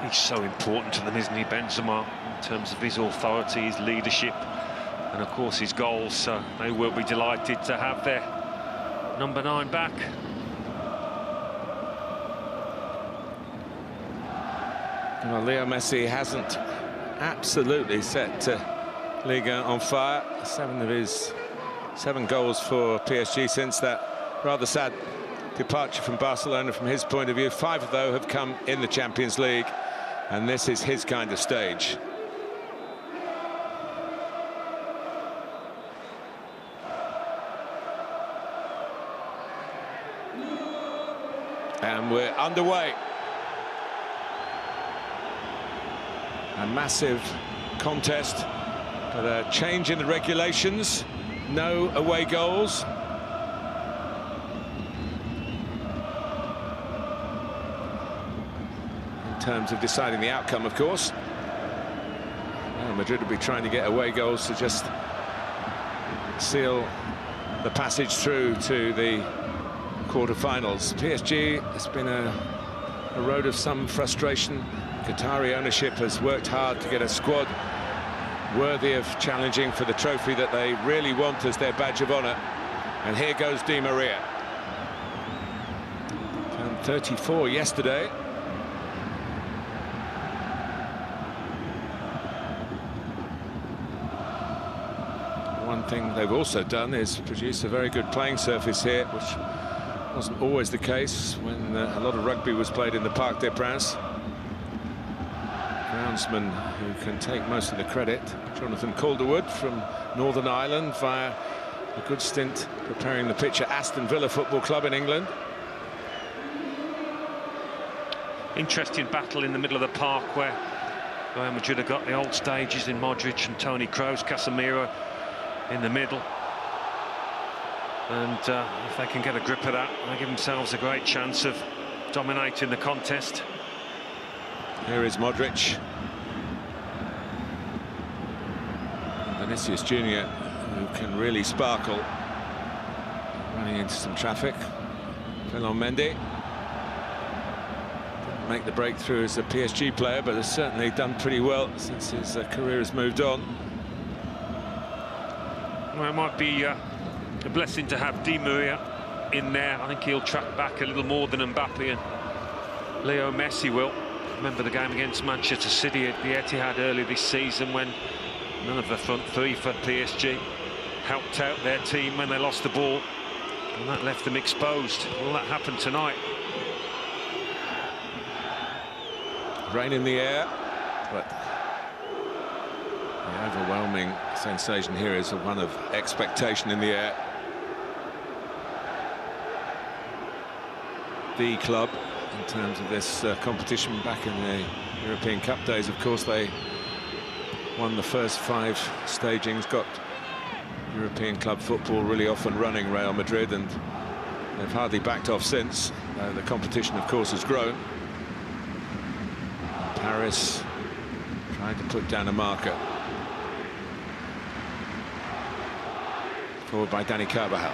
He's so important to them, isn't he, Benzema, in terms of his authority, his leadership, and of course his goals. So they will be delighted to have their number 9 back. Well, Leo Messi hasn't absolutely set Liga on fire. 7 of his 7 goals for PSG since that rather sad departure from Barcelona from his point of view. 5 of those have come in the Champions League, and this is his kind of stage. And we're underway. A massive contest, but a change in the regulations. No away goals. In terms of deciding the outcome, of course. Well, Madrid will be trying to get away goals to just seal the passage through to the quarter-finals. PSG has been a road of some frustration. Qatari ownership has worked hard to get a squad worthy of challenging for the trophy that they really want as their badge of honour. And here goes Di Maria. Turned 34 yesterday. One thing they've also done is produce a very good playing surface here, which wasn't always the case when a lot of rugby was played in the Parc des Princes. Groundsman who can take most of the credit, Jonathan Calderwood from Northern Ireland, via a good stint preparing the pitch at Aston Villa Football Club in England. Interesting battle in the middle of the park where Real Madrid have got the old stages in Modric and Toni Kroos, Casemiro in the middle. And if they can get a grip of that, they give themselves a great chance of dominating the contest. Here is Modric. Vinicius Junior, who can really sparkle. Running into some traffic. Ferland Mendy. Didn't make the breakthrough as a PSG player, but has certainly done pretty well since his career has moved on. Well, it might be a blessing to have Di Maria in there. I think he'll track back a little more than Mbappe and Leo Messi will. Remember the game against Manchester City at the Etihad earlier this season when none of the front 3 for PSG helped out their team when they lost the ball, and that left them exposed. Will that happen tonight? Rain in the air, but the overwhelming sensation here is one of expectation in the air. The club, in terms of this competition, back in the European Cup days, of course, they won the first 5 stagings, got European club football really off and running, Real Madrid, and they've hardly backed off since. The competition, of course, has grown. Paris trying to put down a marker. Forward by Dani Carvajal.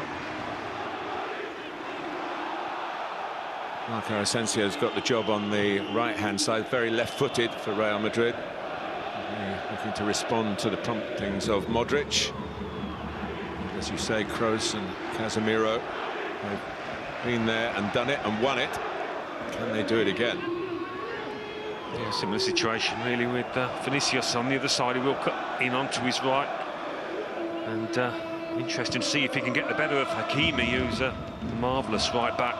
Marco Asensio's got the job on the right-hand side, very left-footed for Real Madrid. Looking to respond to the promptings of Modric. As you say, Kroos and Casemiro have been there and done it and won it. Can they do it again? Yeah, similar situation really with Vinicius on the other side. He will cut in onto his right. And interesting to see if he can get the better of Hakimi, who's a marvellous right-back.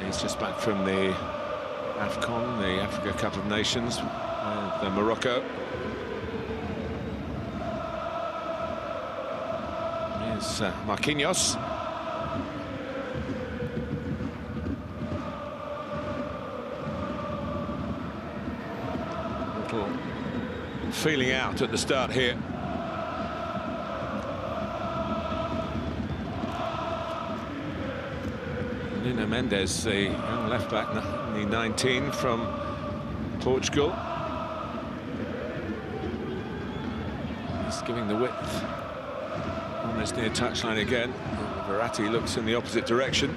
He's just back from the AFCON, the Africa Cup of Nations, the Morocco. Here's Marquinhos. Little feeling out at the start here. Nuno Mendes, the young left-back, only 19, from Portugal. He's giving the width. Almost near touchline again. Verratti looks in the opposite direction.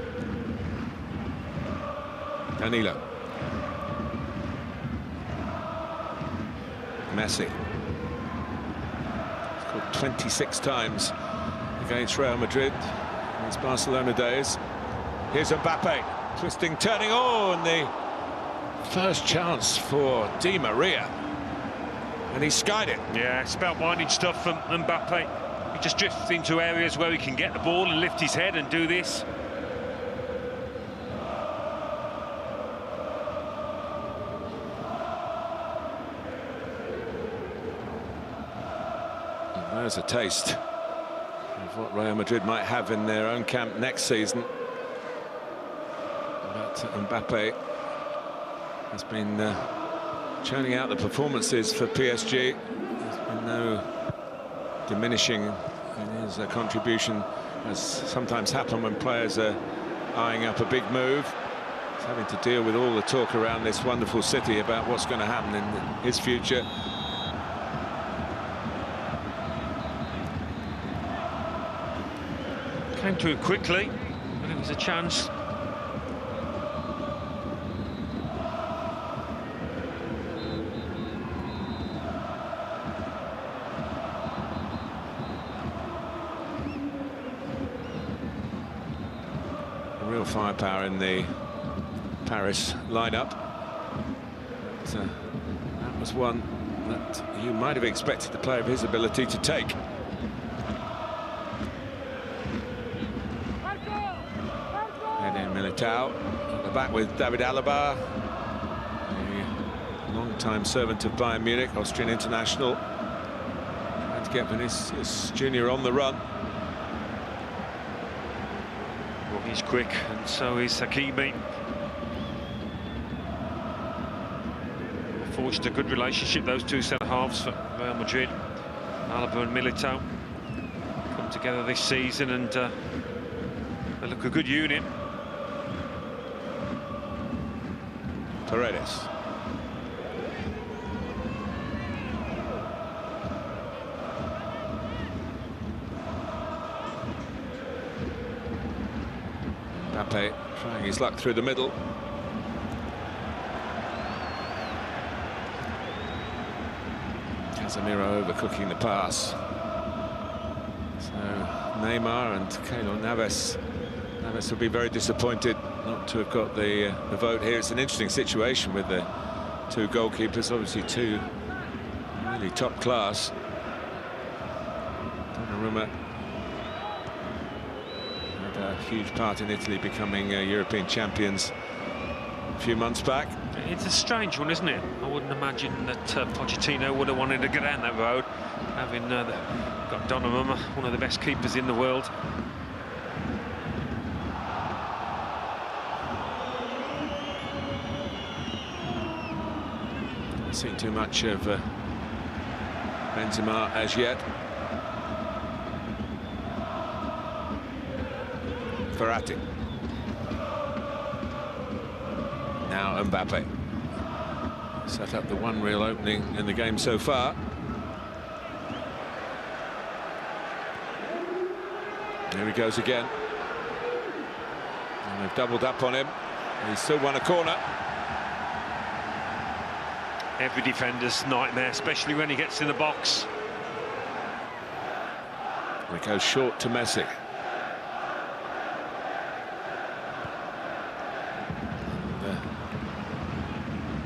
Danilo. Messi. He's scored 26 times against Real Madrid in his Barcelona days. Here's Mbappe, twisting, turning, oh, and the first chance for Di Maria. And he skied it. Yeah, it's about winding stuff from Mbappe. He just drifts into areas where he can get the ball and lift his head and do this. And there's a taste of what Real Madrid might have in their own camp next season. But Mbappe has been churning out the performances for PSG. There's been no diminishing in his contribution, as sometimes happen when players are eyeing up a big move. He's having to deal with all the talk around this wonderful city about what's going to happen in his future. Came to him quickly, but it was a chance. Real firepower in the Paris lineup. But, that was one that you might have expected a player of his ability to take. And then Militao at the back with David Alaba, a long-time servant of Bayern Munich, Austrian international, trying to get Vinicius Junior on the run. He's quick, and so is Hakimi. Forged a good relationship, those two centre-halves for Real Madrid. Alaba and Militao come together this season, and they look a good unit. Paredes. Mbappe trying his luck through the middle. Casemiro overcooking the pass. So Neymar and Keylor Navas will be very disappointed not to have got the vote here. It's an interesting situation with the two goalkeepers, obviously two really top class. Donnarumma had a huge part in Italy becoming European champions a few months back. It's a strange one, isn't it? I wouldn't imagine that Pochettino would have wanted to go down that road, having got Donnarumma, one of the best keepers in the world. Not seen too much of Benzema as yet. Verratti. Now Mbappe. Set up the one real opening in the game so far. Here he goes again. And they've doubled up on him. He's still won a corner. Every defender's nightmare, especially when he gets in the box. And it goes short to Messi.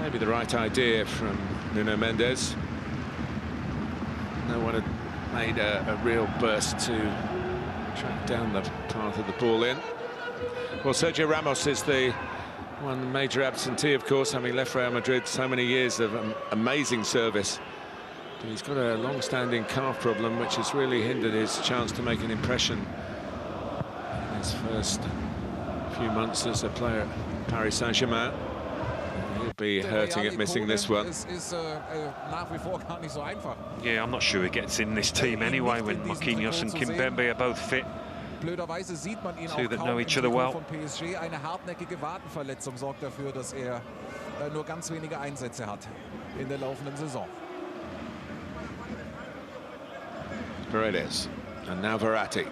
Maybe the right idea from Nuno Mendes. No one had made a real burst to track down the path of the ball in. Well, Sergio Ramos is the one major absentee, of course, having left Real Madrid. So many years of amazing service. But he's got a long-standing calf problem, which has really hindered his chance to make an impression in his first few months as a player at Paris Saint-Germain. He'll be hurting at missing this one. Yeah, I'm not sure he gets in this team anyway when Marquinhos and Kimpembe are both fit. Two that know each other well. Eine hartnäckige Wadenverletzung sorgt dafür, dass nur ganz wenige Einsätze hat in der laufenden Saison. Paredes, and now Verratti.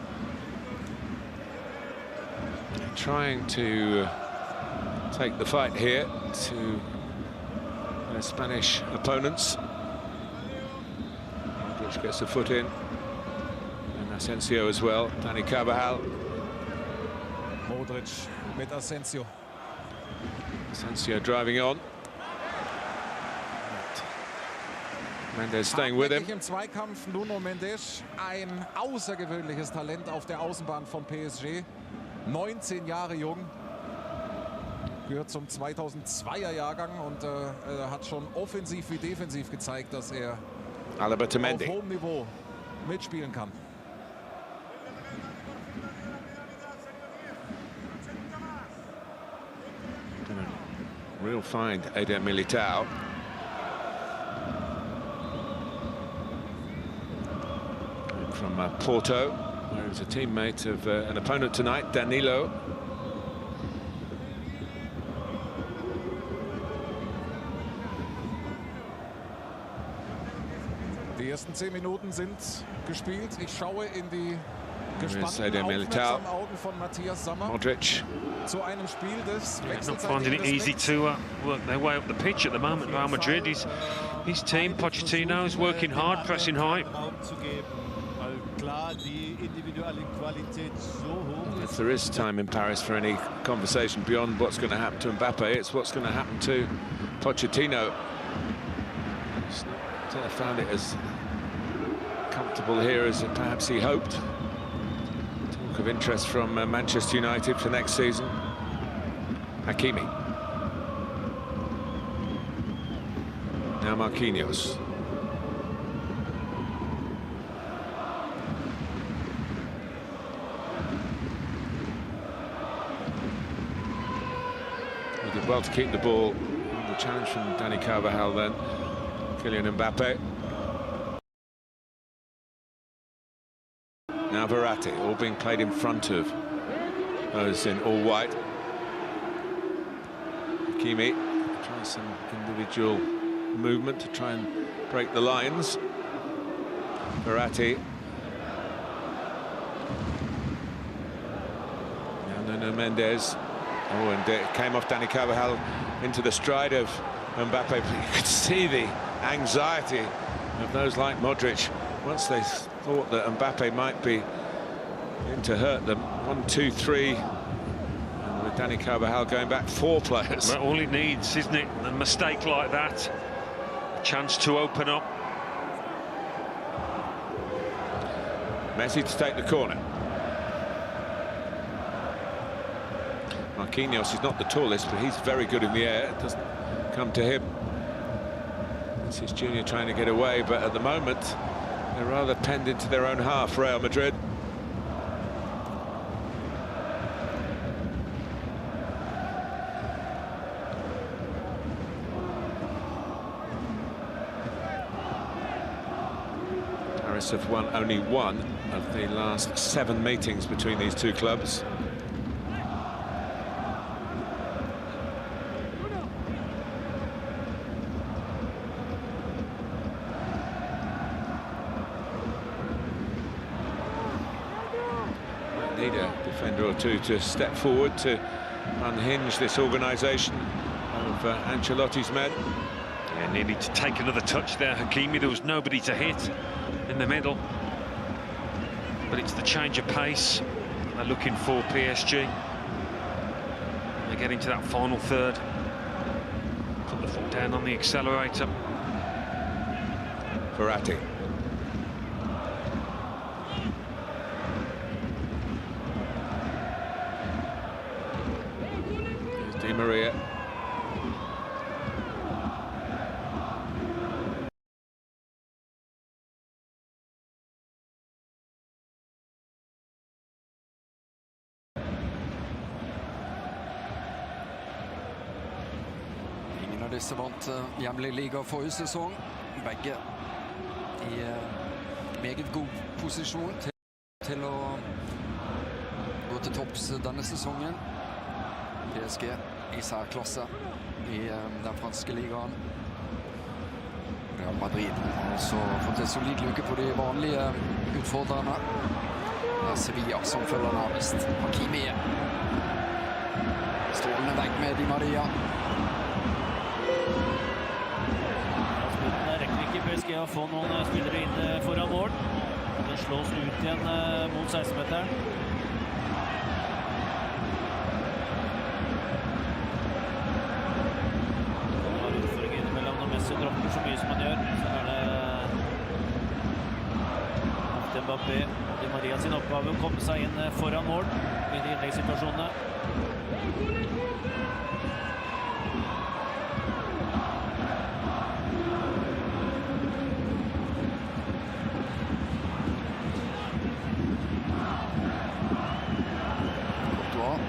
Trying to take the fight here to their Spanish opponents. Modric gets a foot in. And Asensio as well. Dani Carvajal. Modric mit Asensio. Asensio driving on. Mendes staying with him. Im Zweikampf Nuno Mendes, ein außergewöhnliches Talent auf der Außenbahn von PSG. 19 Jahre jung. Gehört zum 2002er Jahrgang und hat schon offensiv wie defensiv gezeigt, dass er auf hohem Niveau mitspielen kann. Real find, Eder Militao. From Porto, where he was a teammate of an opponent tonight, Danilo. Die ersten 10 Minuten sind gespielt. Ich schaue in die gespannten Augen von Matthias Sammer. Modric. Zu einem Spiel des not finding it easy to work their way up the pitch at the moment. Real Madrid, his team, Pochettino, is working hard, pressing high. If there is time in Paris for any conversation beyond what's going to happen to Mbappe, it's what's going to happen to Pochettino. He's not found it as comfortable here as perhaps he hoped. Talk of interest from Manchester United for next season. Hakimi. Now Marquinhos. He did well to keep the ball. The challenge from Dani Carvajal then. Kylian Mbappe. Now Verratti, all being played in front of those in all white. Hakimi tries some individual movement to try and break the lines. Verratti. Now Nuno Mendes. Oh, and it came off Dani Carvajal into the stride of Mbappe. But you could see the anxiety of those like Modric once they thought that Mbappe might be in to hurt them. 1, 2, 3. And with Dani Carvajal going back, 4 players. Well, all it needs, isn't it? A mistake like that. A chance to open up. Messi to take the corner. Marquinhos is not the tallest, but he's very good in the air. It doesn't come to him. This is Junior trying to get away, but at the moment they're rather penned into their own half, Real Madrid. Paris have won only 1 of the last 7 meetings between these two clubs. Need a defender or two to step forward to unhinge this organisation of Ancelotti's men. Yeah, needed to take another touch there, Hakimi. There was nobody to hit in the middle. But it's the change of pace they're looking for, PSG. They get into that final third. Put the foot down on the accelerator. Verratti. Di Maria. Ingen av disse vant hjemlig liga forrige sesong. Begge i meget god posisjon til å gå til topps denne sesongen. PSG i særklasse i den franske ligaen. Real Madrid har også fått en solid luke på de vanlige utfordrerne. Det er Sevilla som følger nærmest. Hakimi strålende vekk med Di Maria. Rekker ikke PSG PSG å få noen spillere inn foran mål. Det slås ut igjen mot 16-meteren. Han har utfordringer innimellom når Messi dropper så mye som han gjør. Så det Mbappe og Maria sin oppgave å komme seg inn foran mål i de innleggssituasjonene.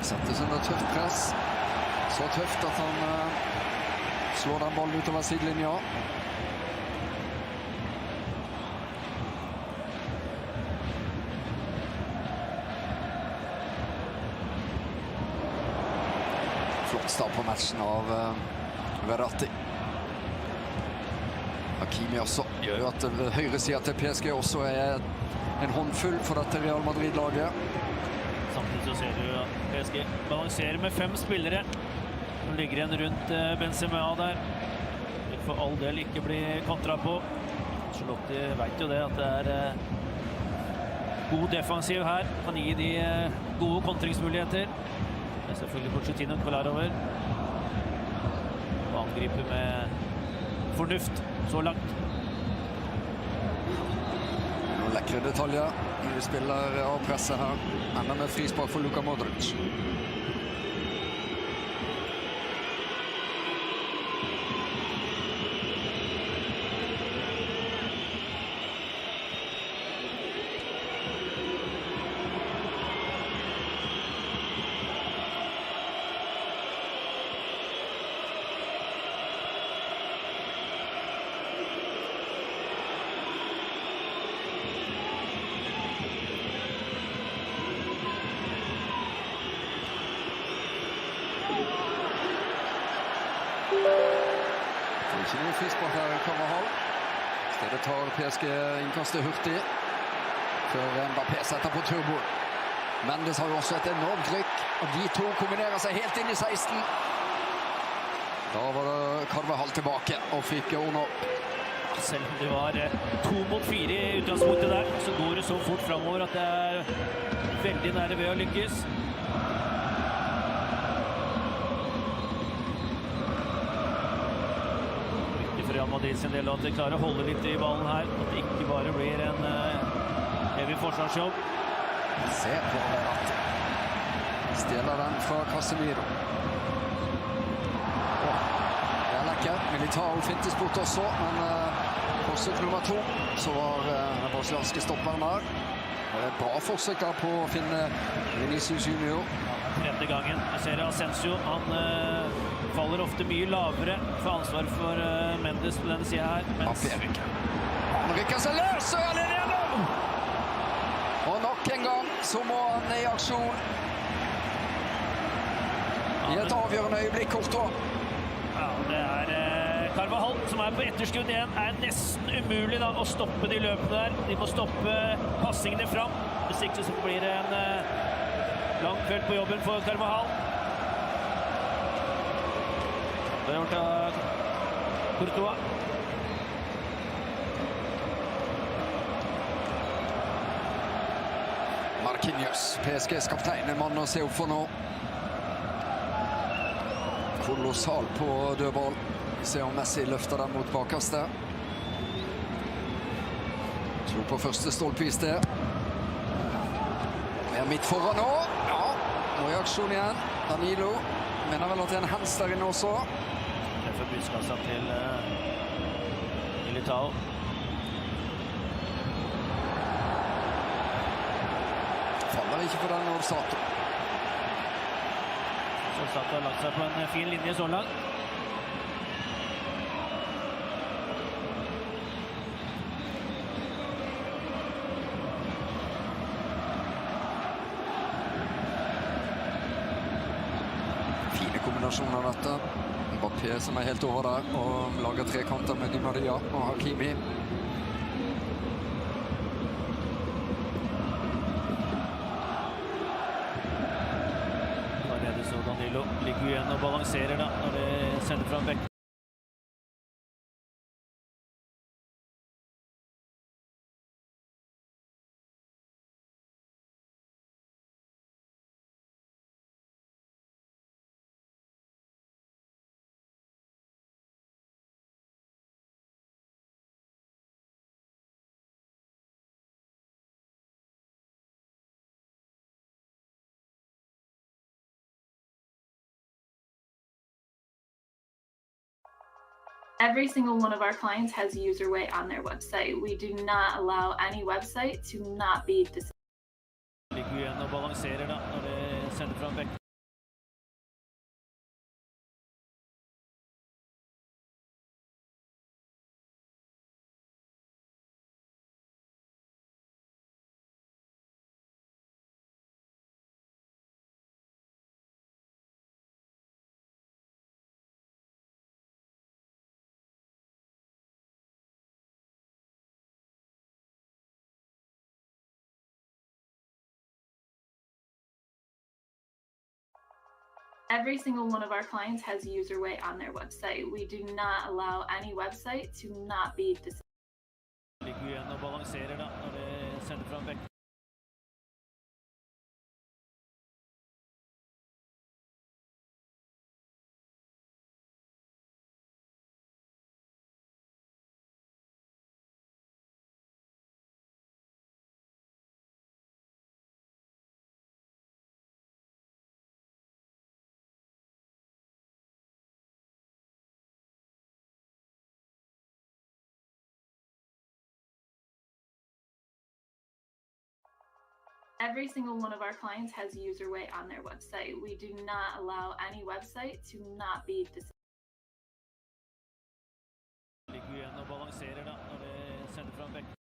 Settes under tøft press. Så tøft at han slår den ballen utover sidelinja. Flott start på matchen av Verratti. Hakimi også gjør at høyresiden til PSG også er en håndfull for dette Real Madrid-laget. Samtidig så ser du at PSG balanserer med 5 spillere. Nå ligger igjen rundt Benzema der. Det får all del ikke bli kontra på. Charlotte vet jo det, at det god defensiv her. Kan gi de gode kontringsmuligheter. Det er selvfølgelig Pochettino klar over. Og angriper med fornuft så langt. Noen lekre detaljer. Vi spiller av presset her. Enda med frispark for Luka Modric. Ikke noe frispark her i Carvajal. Stedet tar PSG innkastet hurtig før Mbappe setter på turbo. Mendes har jo også et enormt trykk, og de to kombinerer seg helt inn i 16. Da var det Carvajal tilbake og fikk ordne opp. Selv om det var 2 mot 4 i utgangspunktet der, så går det så fort fremover at det er veldig nære ved å lykkes. Real Madrid sin del, at de klarer å holde litt i ballen her, at det ikke bare blir en evig forsvarsjobb. Se på Verratti. Stjeler den fra Casemiro. Det er lekkert. Militao fintes bort også, men forsøk nummer 2 så var den brasilianske stopperen der. Det er et bra forsøk der på å finne Vinicius Junior. Tredje gangen. Jeg ser Asensio, han faller ofte mye lavere for ansvar for Mendes på denne siden her. Han rykker seg løs, og er det gjennom! Og nok en gang så må han i aksjon. I et avgjørende øyeblikk, Courtois. Ja, det er Carvajal som er på etterskudd igjen. Er nesten umulig da å stoppe de løpene der. De må stoppe passingene fram. Hvis ikke så blir det en lang kveld på jobben for Carvajal. Det har gjort av Courtois. Marquinhos, PSGs kaptein, en mann å se opp for nå. Kolossal på dødball. Vi ser om Messi løfter den mot bakerste. Slo på første stolpe i sted. Er midt foran nå. Ja, nå i aksjon igjen. Danilo mener vel at det er en hands der inne også. Det er for brystkassa til Militao. Faller ikke på den Orsato. Orsato har lagt seg på en fin linje så langt. Fine kombinasjoner av dette. Mbappe som er helt over der og lager trekanter med Di Maria og Hakimi. Danilo ligger igjen og balanserer da når de sender fram bekk. Every single one of our clients has user weight on their website. We do not allow any website to not be disabled. Ligger igjen og balanserer da, når det sender fram vekk. Every single one of our clients has user weight on their website. We do not allow any website to not be disabled. Ligger igjen og balanserer da, når det sender fram vekk. Every single one of our clients has user weight on their website. We do not allow any website to not be disabled. Ligger igjen og balanserer da, når det sender fram vekk.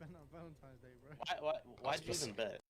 spend on Valentine's Day, bro. Why'd you even bet?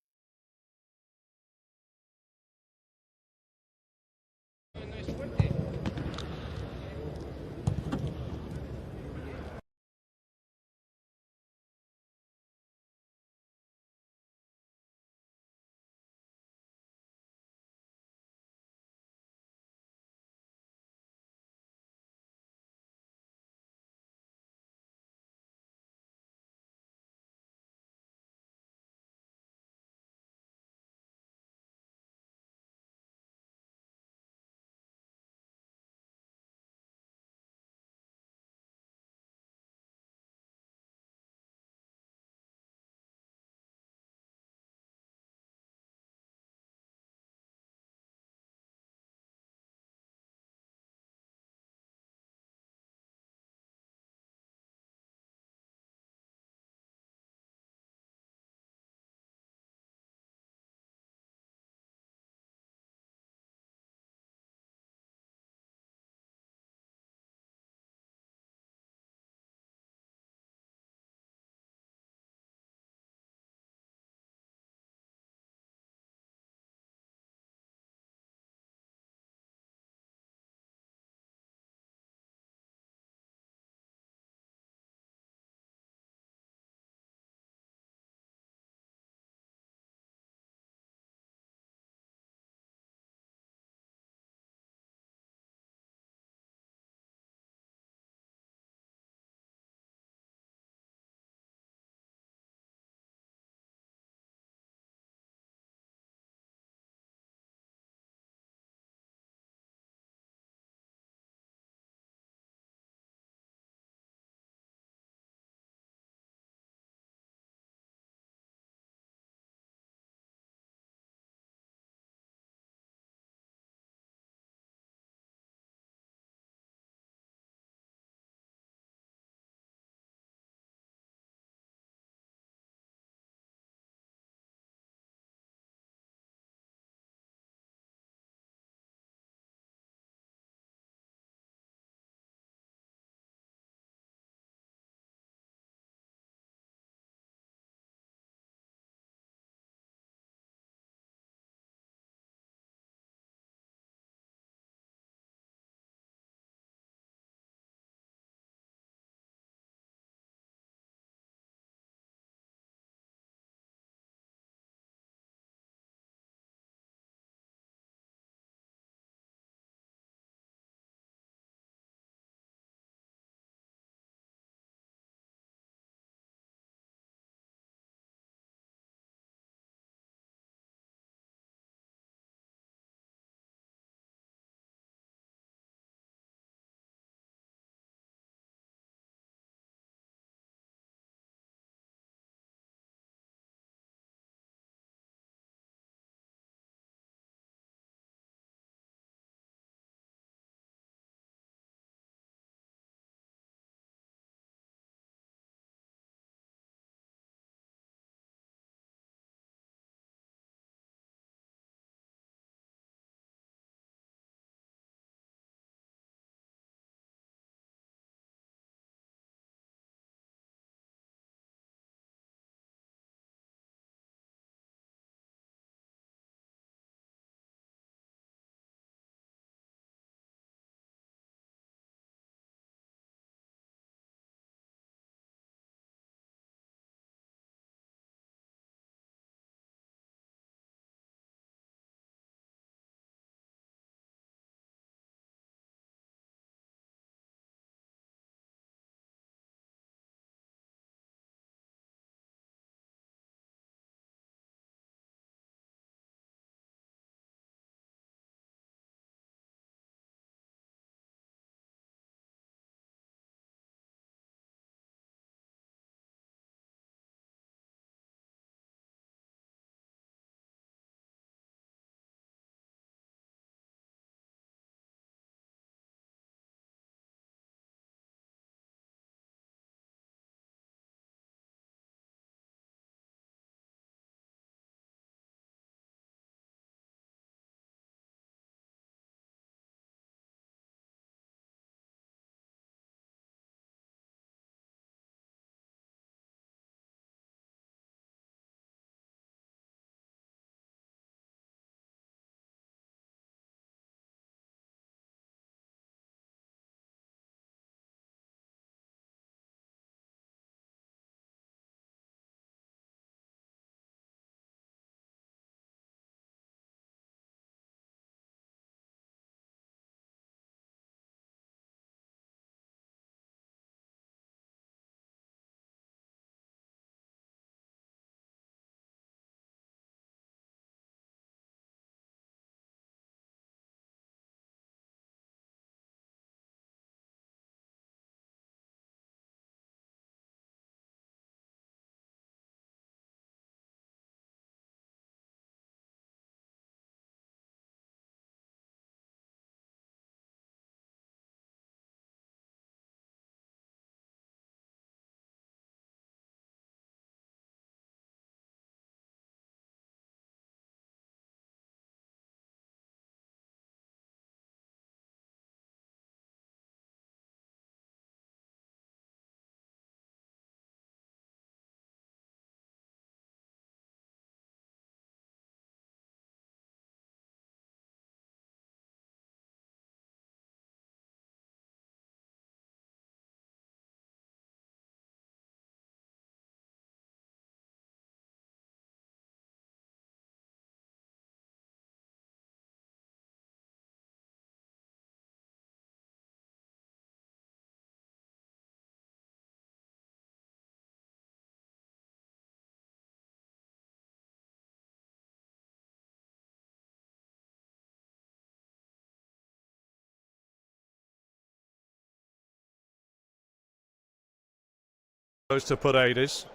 goes to Paredes.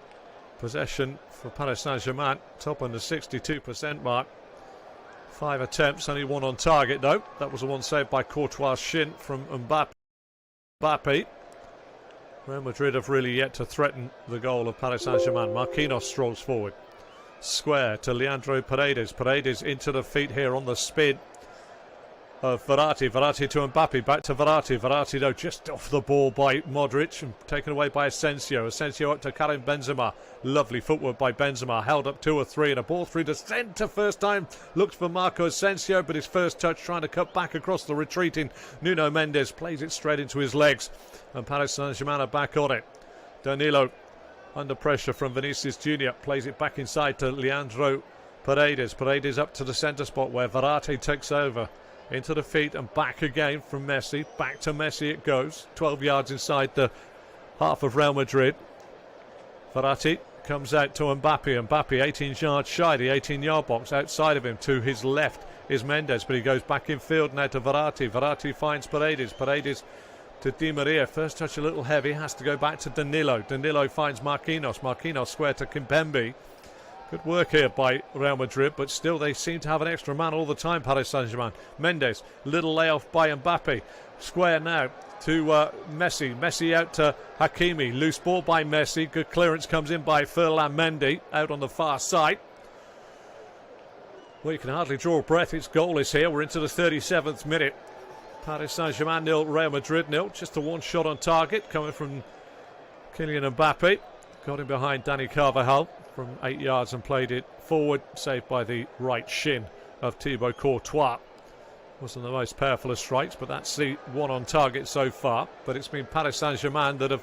Possession for Paris Saint-Germain, top on the 62% mark. 5 attempts, only 1 on target though. That was the one saved by Courtois' shin from Mbappe. Real Madrid have really yet to threaten the goal of Paris Saint-Germain. Marquinhos strolls forward. Square to Leandro Paredes. Paredes into the feet here on the spin of Verratti. Verratti to Mbappe. Back to Verratti. Verratti though just off the ball by Modric and taken away by Asensio. Asensio up to Karim Benzema. Lovely footwork by Benzema. Held up 2 or 3 and a ball through the centre first time. Looked for Marco Asensio, but his first touch trying to cut back across the retreating Nuno Mendes. Plays it straight into his legs. And Paris Saint-Germain are back on it. Danilo under pressure from Vinicius Junior. Plays it back inside to Leandro Paredes. Paredes up to the centre spot where Verratti takes over. Into the feet and back again from Messi. Back to Messi it goes. 12 yards inside the half of Real Madrid. Verratti comes out to Mbappe. Mbappe 18 yards shy, the 18-yard box. Outside of him to his left is Mendes, but he goes back in field now to Verratti. Verratti finds Paredes. Paredes to Di Maria. First touch a little heavy. Has to go back to Danilo. Danilo finds Marquinhos. Marquinhos square to Kimpembe. Good work here by Real Madrid, but still they seem to have an extra man all the time, Paris Saint-Germain. Mendes, little layoff by Mbappe. Square now to Messi. Messi out to Hakimi. Loose ball by Messi. Good clearance comes in by Ferland Mendy out on the far side. Well, you can hardly draw a breath. It's goalless here. We're into the 37th minute. Paris Saint-Germain 0, Real Madrid 0. Just a one shot on target coming from Kylian Mbappe. Got him behind Dani Carvajal from 8 yards and played it forward, saved by the right shin of Thibaut Courtois. Wasn't the most powerful of strikes, but that's the one on target so far. But it's been Paris Saint-Germain that have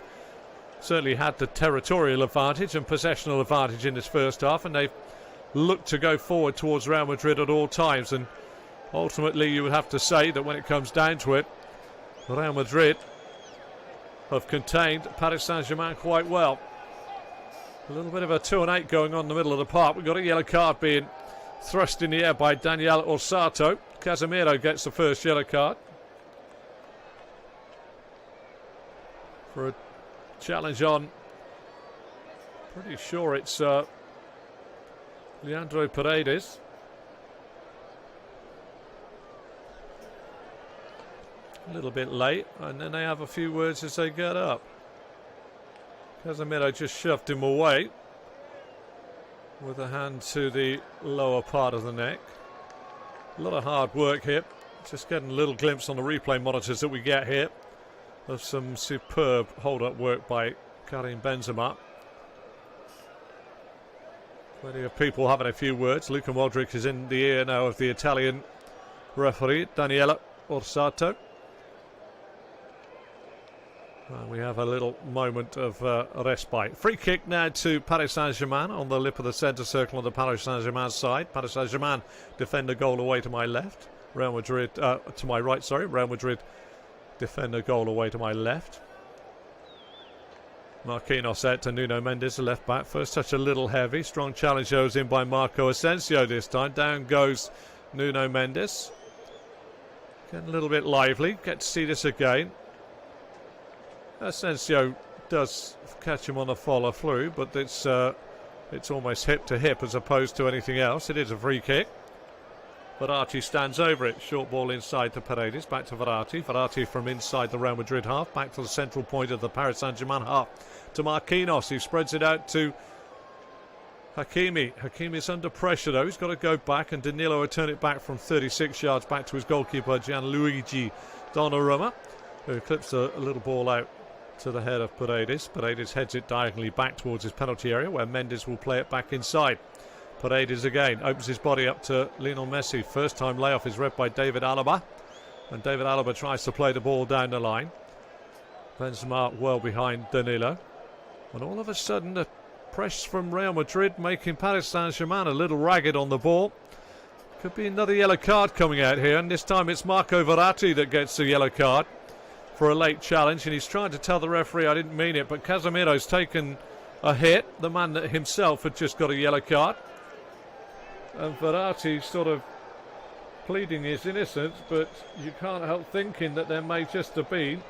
certainly had the territorial advantage and possessional advantage in this first half, and they've looked to go forward towards Real Madrid at all times. And ultimately you would have to say that when it comes down to it, Real Madrid have contained Paris Saint-Germain quite well. A little bit of a 2 and 8 going on in the middle of the park. We've got a yellow card being thrust in the air by Daniel Orsato. Casemiro gets the first yellow card for a challenge on, pretty sure it's Leandro Paredes. A little bit late, and then they have a few words as they get up. Casemiro just shoved him away with a hand to the lower part of the neck. A lot of hard work here. Just getting a little glimpse on the replay monitors that we get here of some superb hold-up work by Karim Benzema. Plenty of people having a few words. Luka Modric is in the ear now of the Italian referee, Daniele Orsato. And we have a little moment of respite. Free kick now to Paris Saint-Germain on the lip of the centre circle on the Paris Saint-Germain side. Paris Saint-Germain defend a goal away to my left. Real Madrid, to my right, sorry. Real Madrid defend a goal away to my left. Marquinhos out to Nuno Mendes, the left back. First touch a little heavy. Strong challenge goes in by Marco Asensio this time. Down goes Nuno Mendes. Getting a little bit lively. Get to see this again. Asensio does catch him on a follow through, but it's almost hip to hip as opposed to anything else. It is a free kick. Verratti stands over it. Short ball inside to Paredes. Back to Verratti. Verratti from inside the Real Madrid half. Back to the central point of the Paris Saint-Germain half. To Marquinhos, who spreads it out to Hakimi. Hakimi's under pressure though. He's got to go back, and Danilo will turn it back from 36 yards back to his goalkeeper Gianluigi Donnarumma, who clips a little ball out to the head of Paredes. Paredes heads it diagonally back towards his penalty area, where Mendes will play it back inside. Paredes again opens his body up to Lionel Messi. First time layoff is read by David Alaba, and David Alaba tries to play the ball down the line. Benzema well behind Danilo, and all of a sudden the press from Real Madrid making Paris Saint-Germain a little ragged on the ball. Could be another yellow card coming out here, and this time it's Marco Verratti that gets the yellow card for a late challenge, and he's trying to tell the referee I didn't mean it, but Casemiro's taken a hit. The man that himself had just got a yellow card, and Verratti sort of pleading his innocence, but you can't help thinking that there may just have been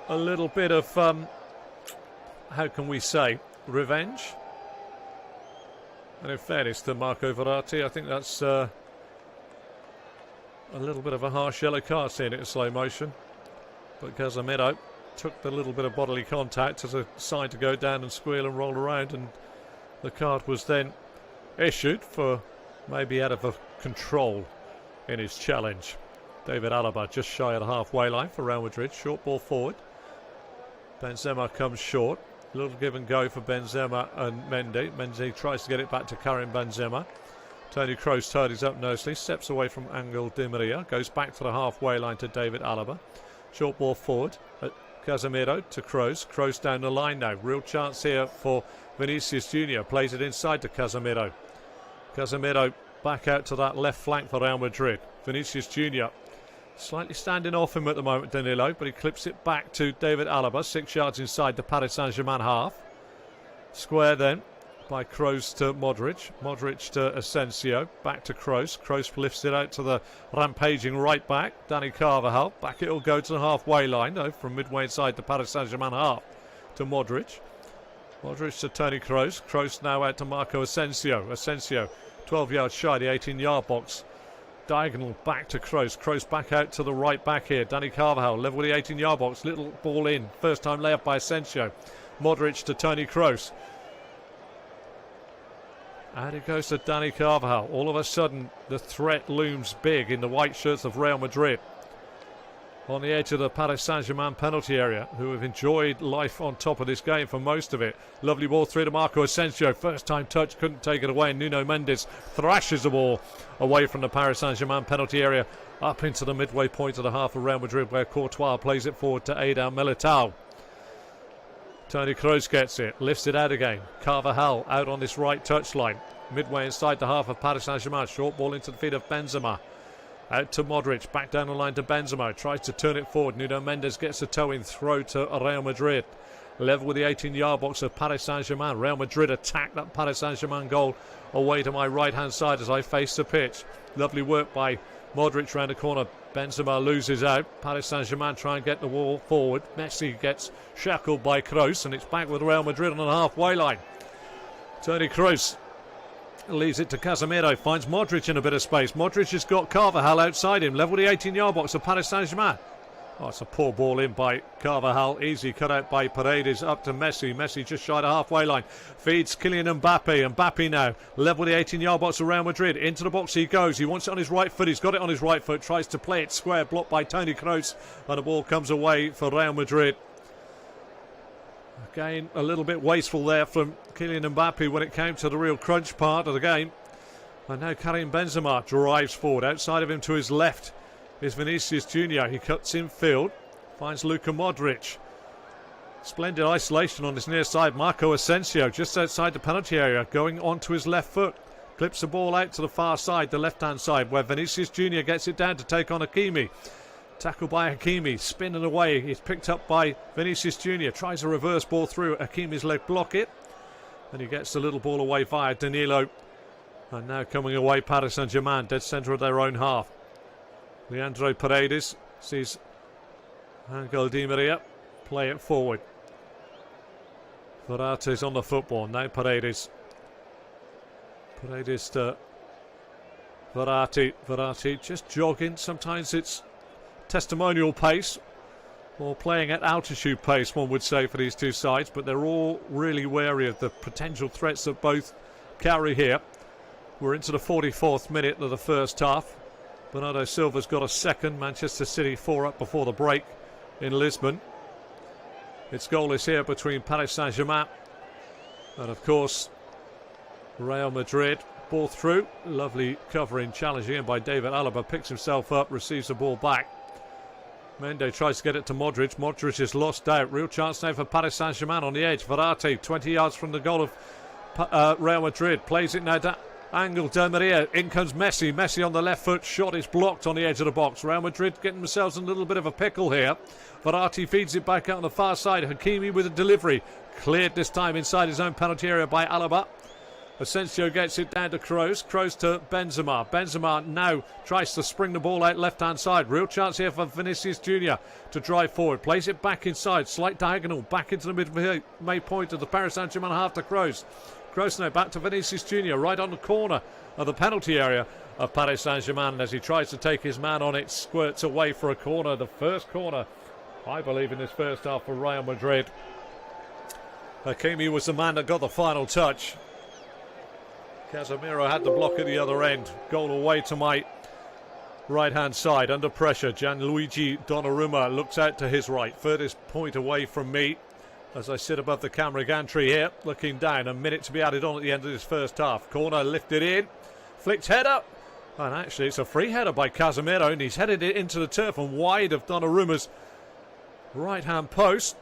a little bit of how can we say, revenge? And in fairness to Marco Verratti, I think that's a little bit of a harsh yellow card, seeing it in slow motion. But Casemiro took the little bit of bodily contact as a sign to go down and squeal and roll around, and the card was then issued for maybe out of control in his challenge. David Alaba just shy of the halfway line for Real Madrid. Short ball forward. Benzema comes short. A little give and go for Benzema and Mendy. Mendy tries to get it back to Karim Benzema. Toni Kroos tidies up nicely, steps away from Angel Di Maria, goes back to the halfway line to David Alaba. Short ball forward at Casemiro to Kroos. Kroos down the line now. Real chance here for Vinicius Junior. Plays it inside to Casemiro. Casemiro back out to that left flank for Real Madrid. Vinicius Junior slightly standing off him at the moment, Danilo, but he clips it back to David Alaba, 6 yards inside the Paris Saint-Germain half. Square then by Kroos to Modric. Modric to Asensio. Back to Kroos. Kroos lifts it out to the rampaging right back, Dani Carvajal. Back it'll go to the halfway line, though, from midway inside the Paris Saint-Germain half to Modric. Modric to Toni Kroos. Kroos now out to Marco Asensio. Asensio 12 yards shy, the 18-yard box. Diagonal back to Kroos. Kroos back out to the right back here. Dani Carvajal level with the 18-yard box. Little ball in. First time layup by Asensio. Modric to Toni Kroos. And it goes to Dani Carvajal. All of a sudden, the threat looms big in the white shirts of Real Madrid. On the edge of the Paris Saint-Germain penalty area, who have enjoyed life on top of this game for most of it. Lovely ball through to Marco Asensio. First time touch, couldn't take it away. Nuno Mendes thrashes the ball away from the Paris Saint-Germain penalty area up into the midway point of the half of Real Madrid, where Courtois plays it forward to Eder Militao. Toni Kroos gets it, lifts it out again. Carvajal out on this right touchline. Midway inside the half of Paris Saint-Germain. Short ball into the feet of Benzema. Out to Modric, back down the line to Benzema. Tries to turn it forward. Nuno Mendes gets a toe-in throw to Real Madrid. Level with the 18-yard box of Paris Saint-Germain. Real Madrid attack that Paris Saint-Germain goal away to my right-hand side as I face the pitch. Lovely work by Modric round the corner. Benzema loses out. Paris Saint-Germain try and get the ball forward. Messi gets shackled by Kroos, and it's back with Real Madrid on the halfway line. Toni Kroos leaves it to Casemiro, finds Modric in a bit of space. Modric has got Carvajal outside him, level with the 18-yard box of Paris Saint-Germain. Oh, it's a poor ball in by Carvajal, easy cut out by Paredes, up to Messi. Messi just shy of the halfway line, feeds Kylian Mbappe. Mbappe now, level with the 18-yard box of Real Madrid. Into the box he goes, he wants it on his right foot, he's got it on his right foot, tries to play it square, blocked by Toni Kroos, and the ball comes away for Real Madrid. Again, a little bit wasteful there from Kylian Mbappe when it came to the real crunch part of the game. And now Karim Benzema drives forward. Outside of him to his left is Vinicius Junior. He cuts in field, finds Luka Modric. Splendid isolation on his near side. Marco Asensio just outside the penalty area, going onto his left foot. Clips the ball out to the far side, the left-hand side, where Vinicius Junior gets it down to take on Hakimi. Tackled by Hakimi, spinning away. He's picked up by Vinicius Junior. Tries a reverse ball through. Hakimi's leg block it. And he gets the little ball away via Danilo. And now coming away, Paris Saint-Germain, dead centre of their own half. Leandro Paredes sees Angel Di Maria play it forward. Verratti's on the football. Now Paredes. Paredes to Verratti. Verratti just jogging. Sometimes it's testimonial pace, or playing at altitude pace, one would say, for these two sides, but they're all really wary of the potential threats that both carry here. We're into the 44th minute of the first half. Bernardo Silva's got a second. Manchester City 4 up before the break in Lisbon. It's goalless here between Paris Saint-Germain and, of course, Real Madrid. Ball through, lovely covering, challenging in by David Alaba, picks himself up, receives the ball back. Mendy tries to get it to Modric. Modric is lost out. Real chance now for Paris Saint-Germain on the edge. Verratti, 20 yards from the goal of Real Madrid. Plays it now to Angel Di Maria. In comes Messi. Messi on the left foot. Shot is blocked on the edge of the box. Real Madrid getting themselves in a little bit of a pickle here. Verratti feeds it back out on the far side. Hakimi with a delivery. Cleared this time inside his own penalty area by Alaba. Asensio gets it down to Kroos. Kroos to Benzema. Benzema now tries to spring the ball out left-hand side. Real chance here for Vinicius Jr. to drive forward. Plays it back inside. Slight diagonal. Back into the midway point of the Paris Saint-Germain half to Kroos. Kroos now back to Vinicius Jr. right on the corner of the penalty area of Paris Saint-Germain as he tries to take his man on it. Squirts away for a corner. The first corner, I believe, in this first half for Real Madrid. Hakimi was the man that got the final touch. Casemiro had the block at the other end. Goal away to my right-hand side. Under pressure, Gianluigi Donnarumma looks out to his right. Furthest point away from me as I sit above the camera gantry here, looking down. A minute to be added on at the end of this first half. Corner lifted in. Flicked header. And actually, it's a free header by Casemiro, and he's headed it into the turf and wide of Donnarumma's right-hand post.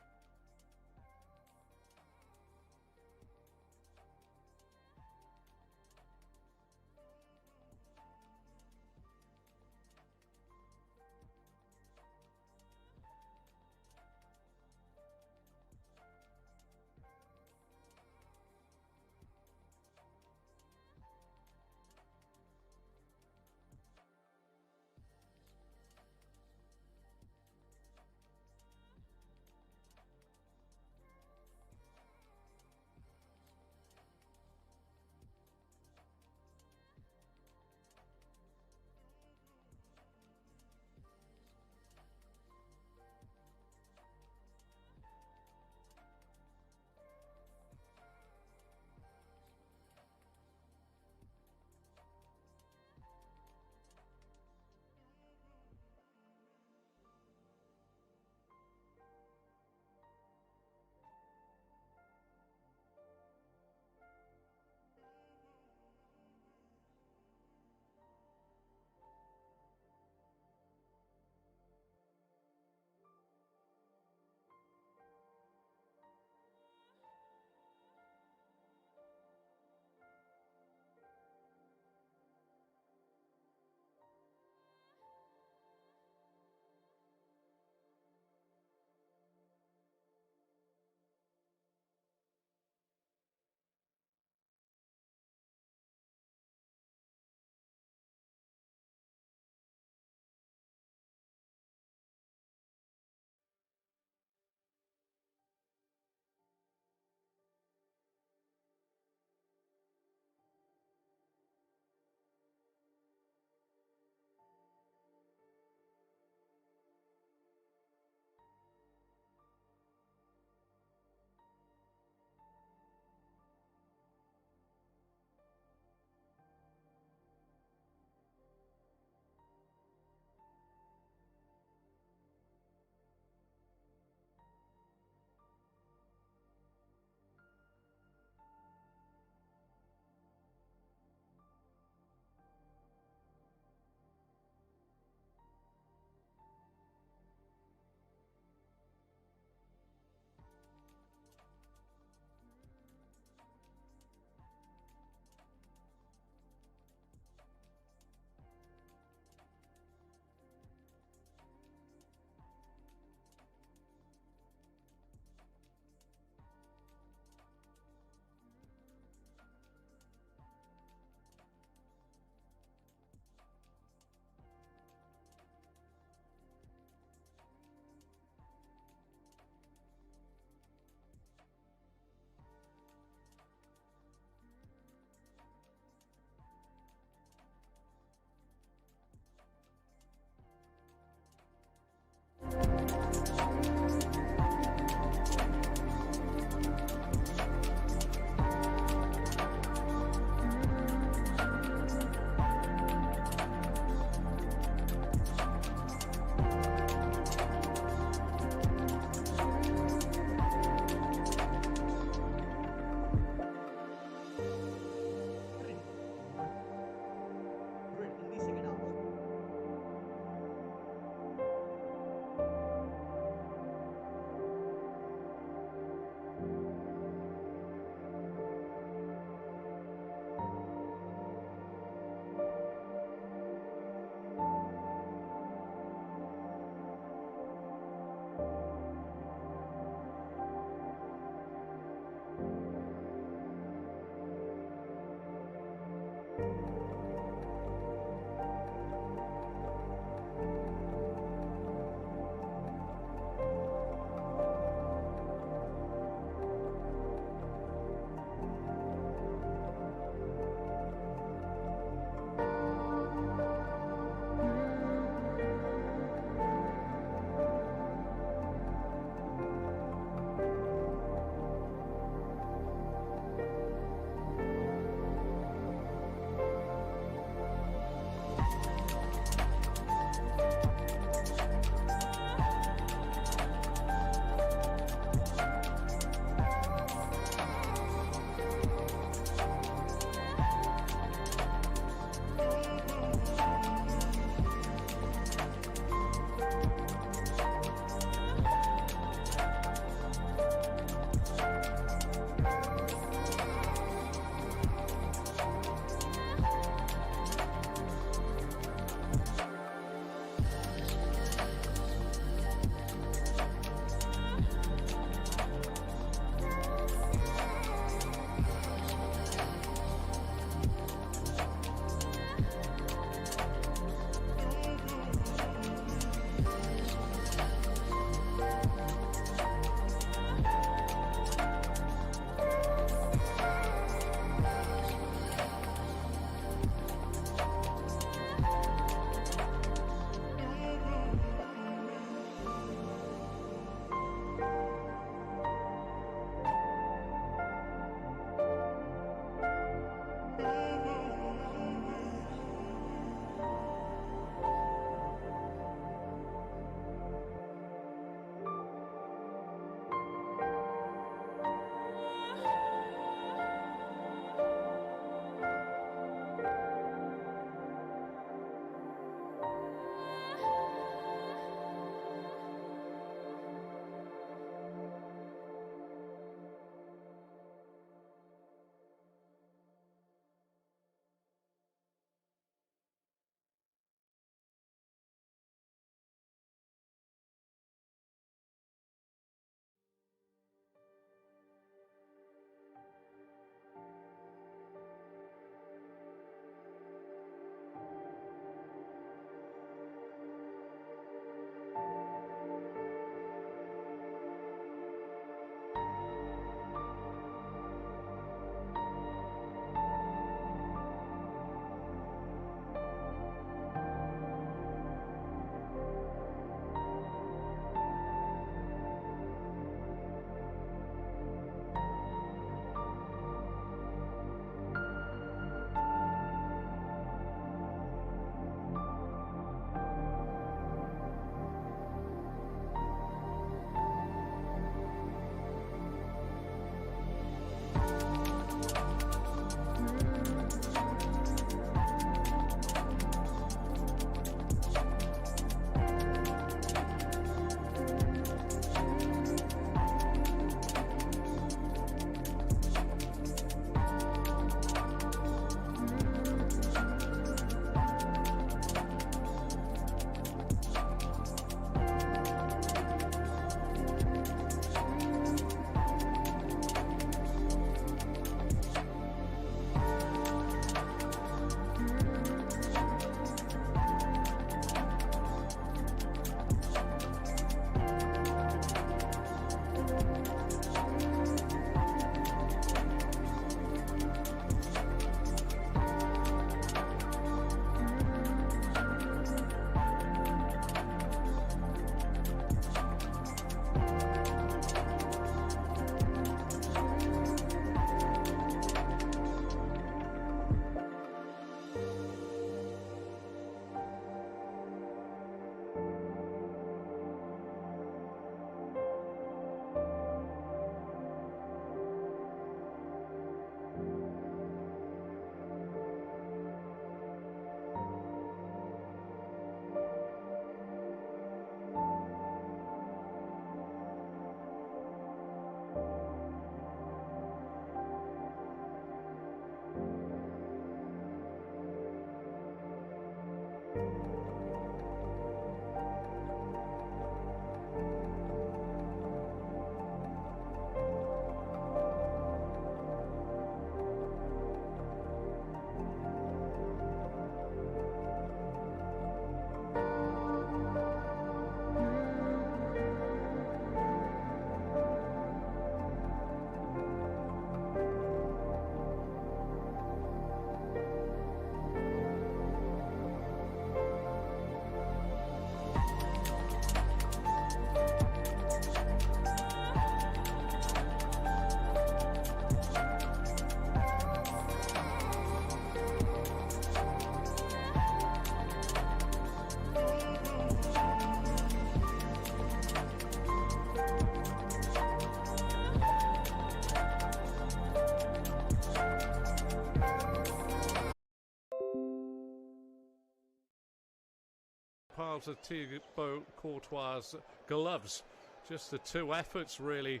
Piles of Thibaut Courtois' gloves. Just the two efforts really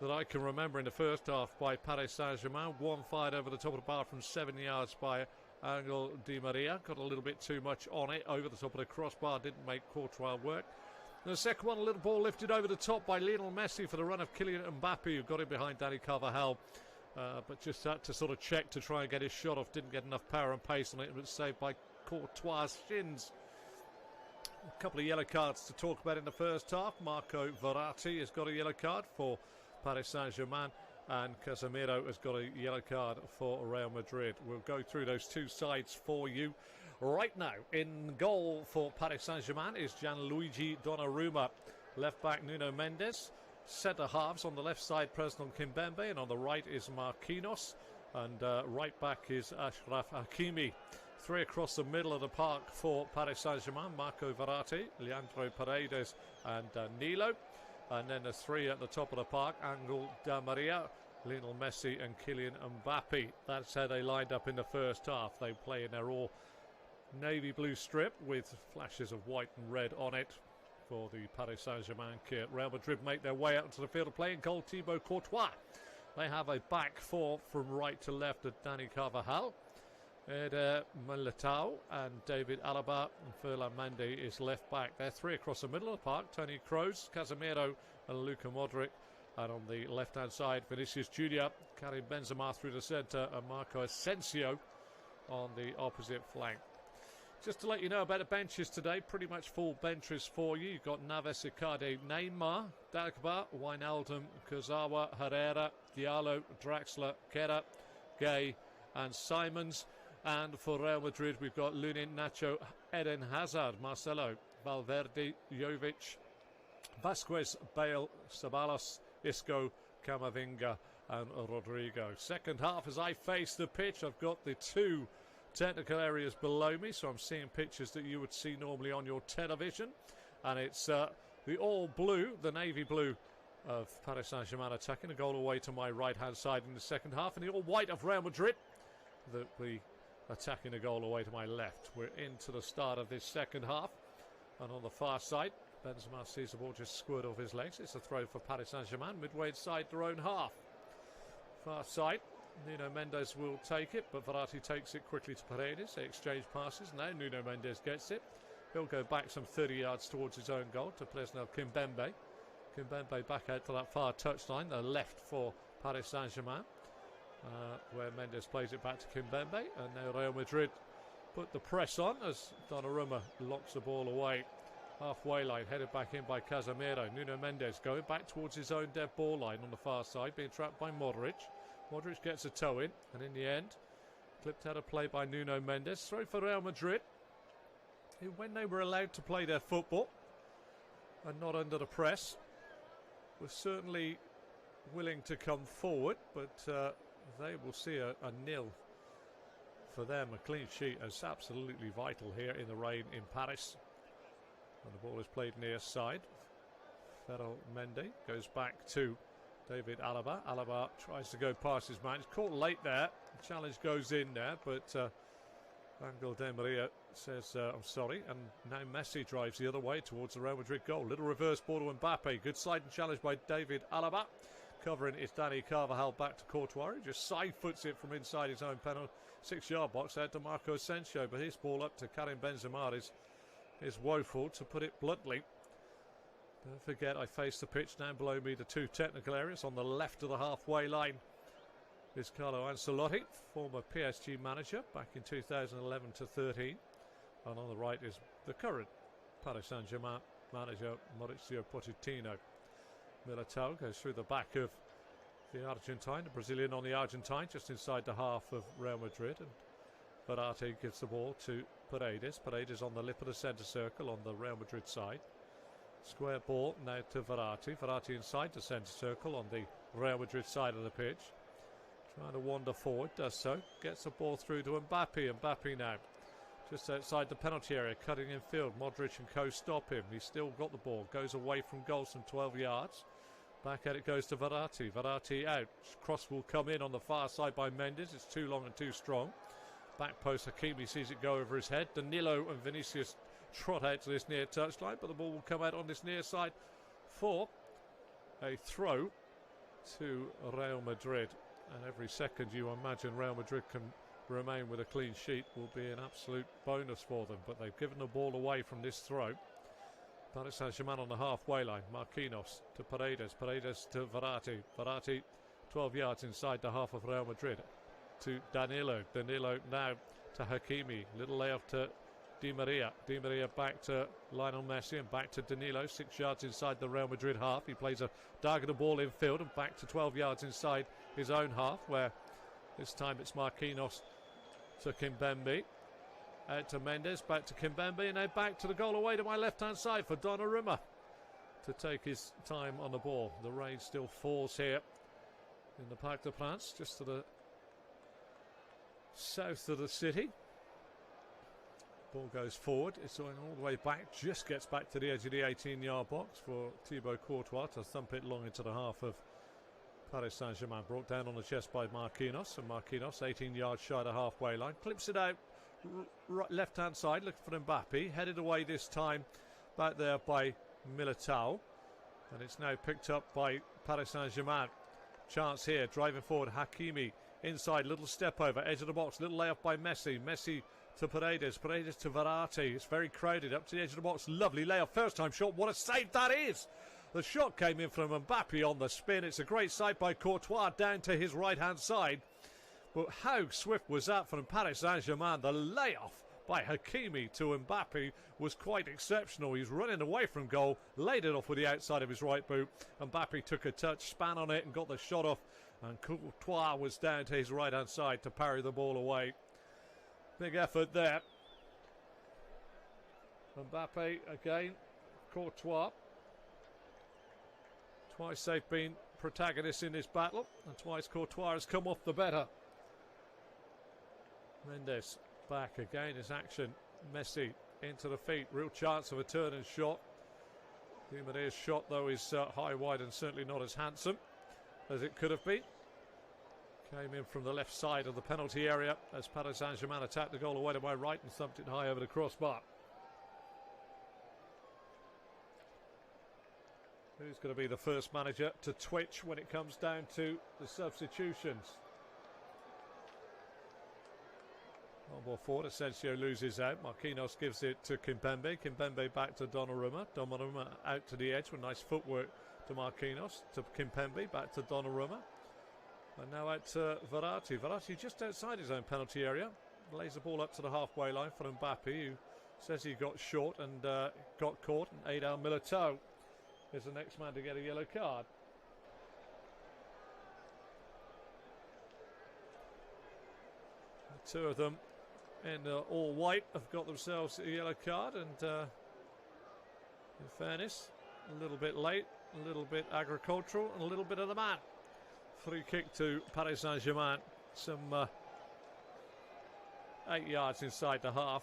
that I can remember in the first half by Paris Saint-Germain. One fired over the top of the bar from 7 yards by Angel Di Maria. Got a little bit too much on it over the top of the crossbar. Didn't make Courtois work. And the second one, a little ball lifted over the top by Lionel Messi for the run of Kylian Mbappe, who got it behind Dani Carvajal. But just had to sort of check to try and get his shot off. Didn't get enough power and pace on it. It was saved by Courtois' shins. A couple of yellow cards to talk about in the first half. Marco Verratti has got a yellow card for Paris Saint-Germain, and Casemiro has got a yellow card for Real Madrid. We'll go through those two sides for you right now. In goal for Paris Saint-Germain is Gianluigi Donnarumma. Left back Nuno Mendes. Centre halves on the left side, Presnel Kimpembe, and on the right is Marquinhos, and right back is Achraf Hakimi. Three across the middle of the park for Paris Saint-Germain: Marco Verratti, Leandro Paredes and Danilo. And then the three at the top of the park: Angel Di Maria, Lionel Messi and Kylian Mbappe. That's how they lined up in the first half. They play in their all navy blue strip with flashes of white and red on it for the Paris Saint-Germain kit. Real Madrid make their way out to the field of play in goal, Thibaut Courtois. They have a back four from right to left of Dani Carvajal, Eder Militao and David Alaba, and Ferland Mendy is left back. They're three across the middle of the park: Toni Kroos, Casemiro and Luka Modric. And on the left hand side, Vinicius Junior, Karim Benzema through the centre, and Marco Asensio on the opposite flank. Just to let you know about the benches today, pretty much full benches for you. You've got Naves, Icardi, Neymar, Dagba, Wijnaldum, Kurzawa, Herrera, Diallo, Draxler, Kera, Gay and Simons. And for Real Madrid, we've got Lunin, Nacho, Eden Hazard, Marcelo, Valverde, Jovic, Vasquez, Bale, Ceballos, Isco, Camavinga and Rodrigo. Second half, as I face the pitch, I've got the two technical areas below me, so I'm seeing pictures that you would see normally on your television. And it's the all blue, the navy blue of Paris Saint-Germain attacking, a goal away to my right hand side in the second half, and the all white of Real Madrid that we attacking a goal away to my left. We're into the start of this second half, and on the far side, Benzema sees the ball just squirt off his legs. It's a throw for Paris Saint-Germain, midway inside their own half. Far side, Nuno Mendes will take it, but Verratti takes it quickly to Paredes. They exchange passes. Now Nuno Mendes gets it. He'll go back some 30 yards towards his own goal to Presnel Kimpembe. Kimpembe back out to that far touchline, the left for Paris Saint-Germain, where Mendes plays it back to Kimpembe, and now Real Madrid put the press on as Donnarumma locks the ball away. Halfway line, headed back in by Casemiro. Nuno Mendes going back towards his own dead ball line on the far side, being trapped by Modric. Modric gets a toe in, and in the end, clipped out of play by Nuno Mendes. Throw for Real Madrid, who, when they were allowed to play their football and not under the press, was certainly willing to come forward, but they will see a nil for them. A clean sheet is absolutely vital here in the rain in Paris. And the ball is played near side. Ferland Mendy goes back to David Alaba. Alaba tries to go past his man. He's caught late there. The challenge goes in there, but Angel Di Maria says, I'm sorry. And now Messi drives the other way towards the Real Madrid goal. Little reverse ball to Mbappe. Good sliding challenge by David Alaba. covering is Danny Carvajal back to Courtois. He just side foots it from inside his own penalty 6-yard box out to Marco Asensio, but his ball up to Karim Benzema is woeful, to put it bluntly. Don't forget, I face the pitch down below me, the two technical areas. On the left of the halfway line is Carlo Ancelotti, former PSG manager back in 2011 to 13. And on the right is the current Paris Saint-Germain manager, Mauricio Pochettino. Militao goes through the back of the Argentine, the Brazilian on the Argentine, just inside the half of Real Madrid. And Verratti gives the ball to Paredes. Paredes on the lip of the centre circle on the Real Madrid side. Square ball now to Verratti. Verratti inside the centre circle on the Real Madrid side of the pitch. Trying to wander forward, does so. Gets the ball through to Mbappe. Mbappe now just outside the penalty area, cutting in field. Modric and co stop him. He's still got the ball. Goes away from goal some 12 yards. Back at it goes to Verratti. Verratti out. Cross will come in on the far side by Mendes. It's too long and too strong. Back post, Hakimi sees it go over his head. Danilo and Vinicius trot out to this near touchline, but the ball will come out on this near side for a throw to Real Madrid. And every second you imagine Real Madrid can remain with a clean sheet will be an absolute bonus for them. But they've given the ball away from this throw. Paris Saint-Germain on the halfway line. Marquinhos to Paredes. Paredes to Verratti. Verratti 12 yards inside the half of Real Madrid to Danilo. Danilo now to Hakimi. Little layoff to Di Maria. Di Maria back to Lionel Messi and back to Danilo. 6 yards inside the Real Madrid half. He plays a diagonal ball in field and back to 12 yards inside his own half, where this time it's Marquinhos to Kimpembe. Out to Mendes, back to Kimpembe, and now back to the goal away to my left-hand side for Donnarumma to take his time on the ball. The rain still falls here in the Parc des Princes, just to the south of the city. Ball goes forward, it's going all the way back, just gets back to the edge of the 18-yard box for Thibaut Courtois to thump it long into the half of Paris Saint-Germain. Brought down on the chest by Marquinhos, and Marquinhos 18 yards shy of the halfway line, clips it out left hand side looking for Mbappe, headed away this time back there by Militao, and it's now picked up by Paris Saint-Germain. Chance here, driving forward, Hakimi inside, little step over, edge of the box, little layup by Messi. Messi to Paredes, Paredes to Verratti. It's very crowded up to the edge of the box, lovely layup, first time shot, what a save that is! The shot came in from Mbappe on the spin. It's a great sight by Courtois down to his right hand side. But how swift was that from Paris Saint-Germain? The layoff by Hakimi to Mbappe was quite exceptional. He's running away from goal, laid it off with the outside of his right boot. Mbappe took a touch, span on it and got the shot off. And Courtois was down to his right hand side to parry the ball away. Big effort there. Mbappe again, Courtois. Twice they've been protagonists in this battle, and twice Courtois has come off the better. Mendes back again, his action. Messi into the feet, real chance of a turn and shot. Di Maria's shot though is high, wide and certainly not as handsome as it could have been. Came in from the left side of the penalty area as Paris Saint-Germain attacked the goal away to my right and thumped it high over the crossbar. Who's going to be the first manager to twitch when it comes down to the substitutions? On ball forward, Asensio loses out. Marquinhos gives it to Kimpembe. Kimpembe back to Donnarumma. Donnarumma out to the edge with nice footwork to Marquinhos. To Kimpembe, back to Donnarumma. And now out to Verratti. Verratti just outside his own penalty area. Lays the ball up to the halfway line for Mbappe, who says he got short and got caught. And Adel Militao is the next man to get a yellow card. The two of them in all white have got themselves a yellow card, and in fairness, a little bit late, a little bit agricultural, and a little bit of the man. Free kick to Paris Saint-Germain, some 8 yards inside the half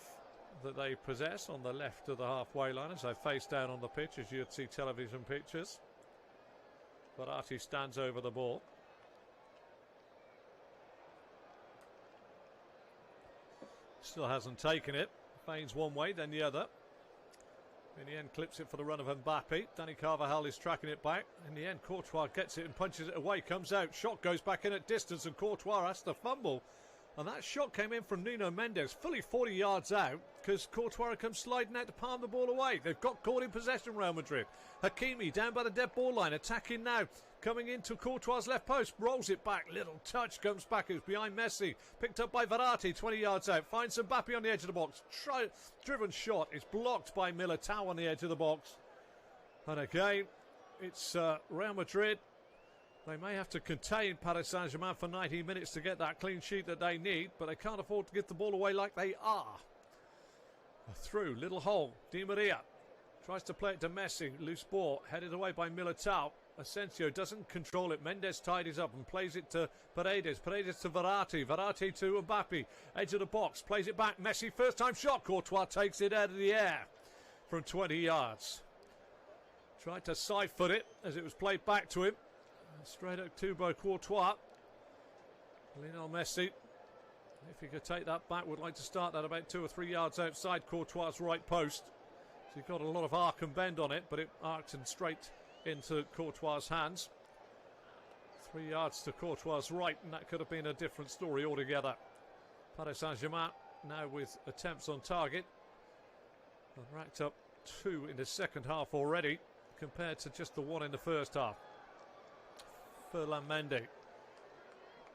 that they possess on the left of the halfway line as they face down on the pitch, as you'd see television pictures. Verratti stands over the ball. Still hasn't taken it. Feigns one way, then the other. In the end, clips it for the run of Mbappe. Dani Carvajal is tracking it back. In the end, Courtois gets it and punches it away. Comes out. Shot goes back in at distance, and Courtois has to fumble. And that shot came in from Nuno Mendes, fully 40 yards out, because Courtois comes sliding out to palm the ball away. They've got caught in possession, Real Madrid. Hakimi down by the dead ball line, attacking now. Coming into Courtois' left post, rolls it back. Little touch, comes back. It's behind Messi. Picked up by Verratti, 20 yards out. Finds Mbappe on the edge of the box. Driven shot. It's blocked by Militao on the edge of the box. And again, it's Real Madrid. They may have to contain Paris Saint-Germain for 90 minutes to get that clean sheet that they need, but they can't afford to give the ball away like they are. Through, little hole, Di Maria tries to play it to Messi, loose ball, headed away by Militao. Asensio doesn't control it, Mendes tidies up and plays it to Paredes, Paredes to Verratti, Verratti to Mbappe, edge of the box, plays it back, Messi first time shot, Courtois takes it out of the air from 20 yards. Tried to side foot it as it was played back to him. Straight at Thibaut Courtois. Lionel Messi, if he could take that back, would like to start that about 2 or 3 yards outside Courtois' right post. So he got a lot of arc and bend on it, but it arced and straight into Courtois' hands. 3 yards to Courtois' right, and that could have been a different story altogether. Paris Saint-Germain now with attempts on target. And racked up 2 in the second half already, compared to just the 1 in the first half. Fernandez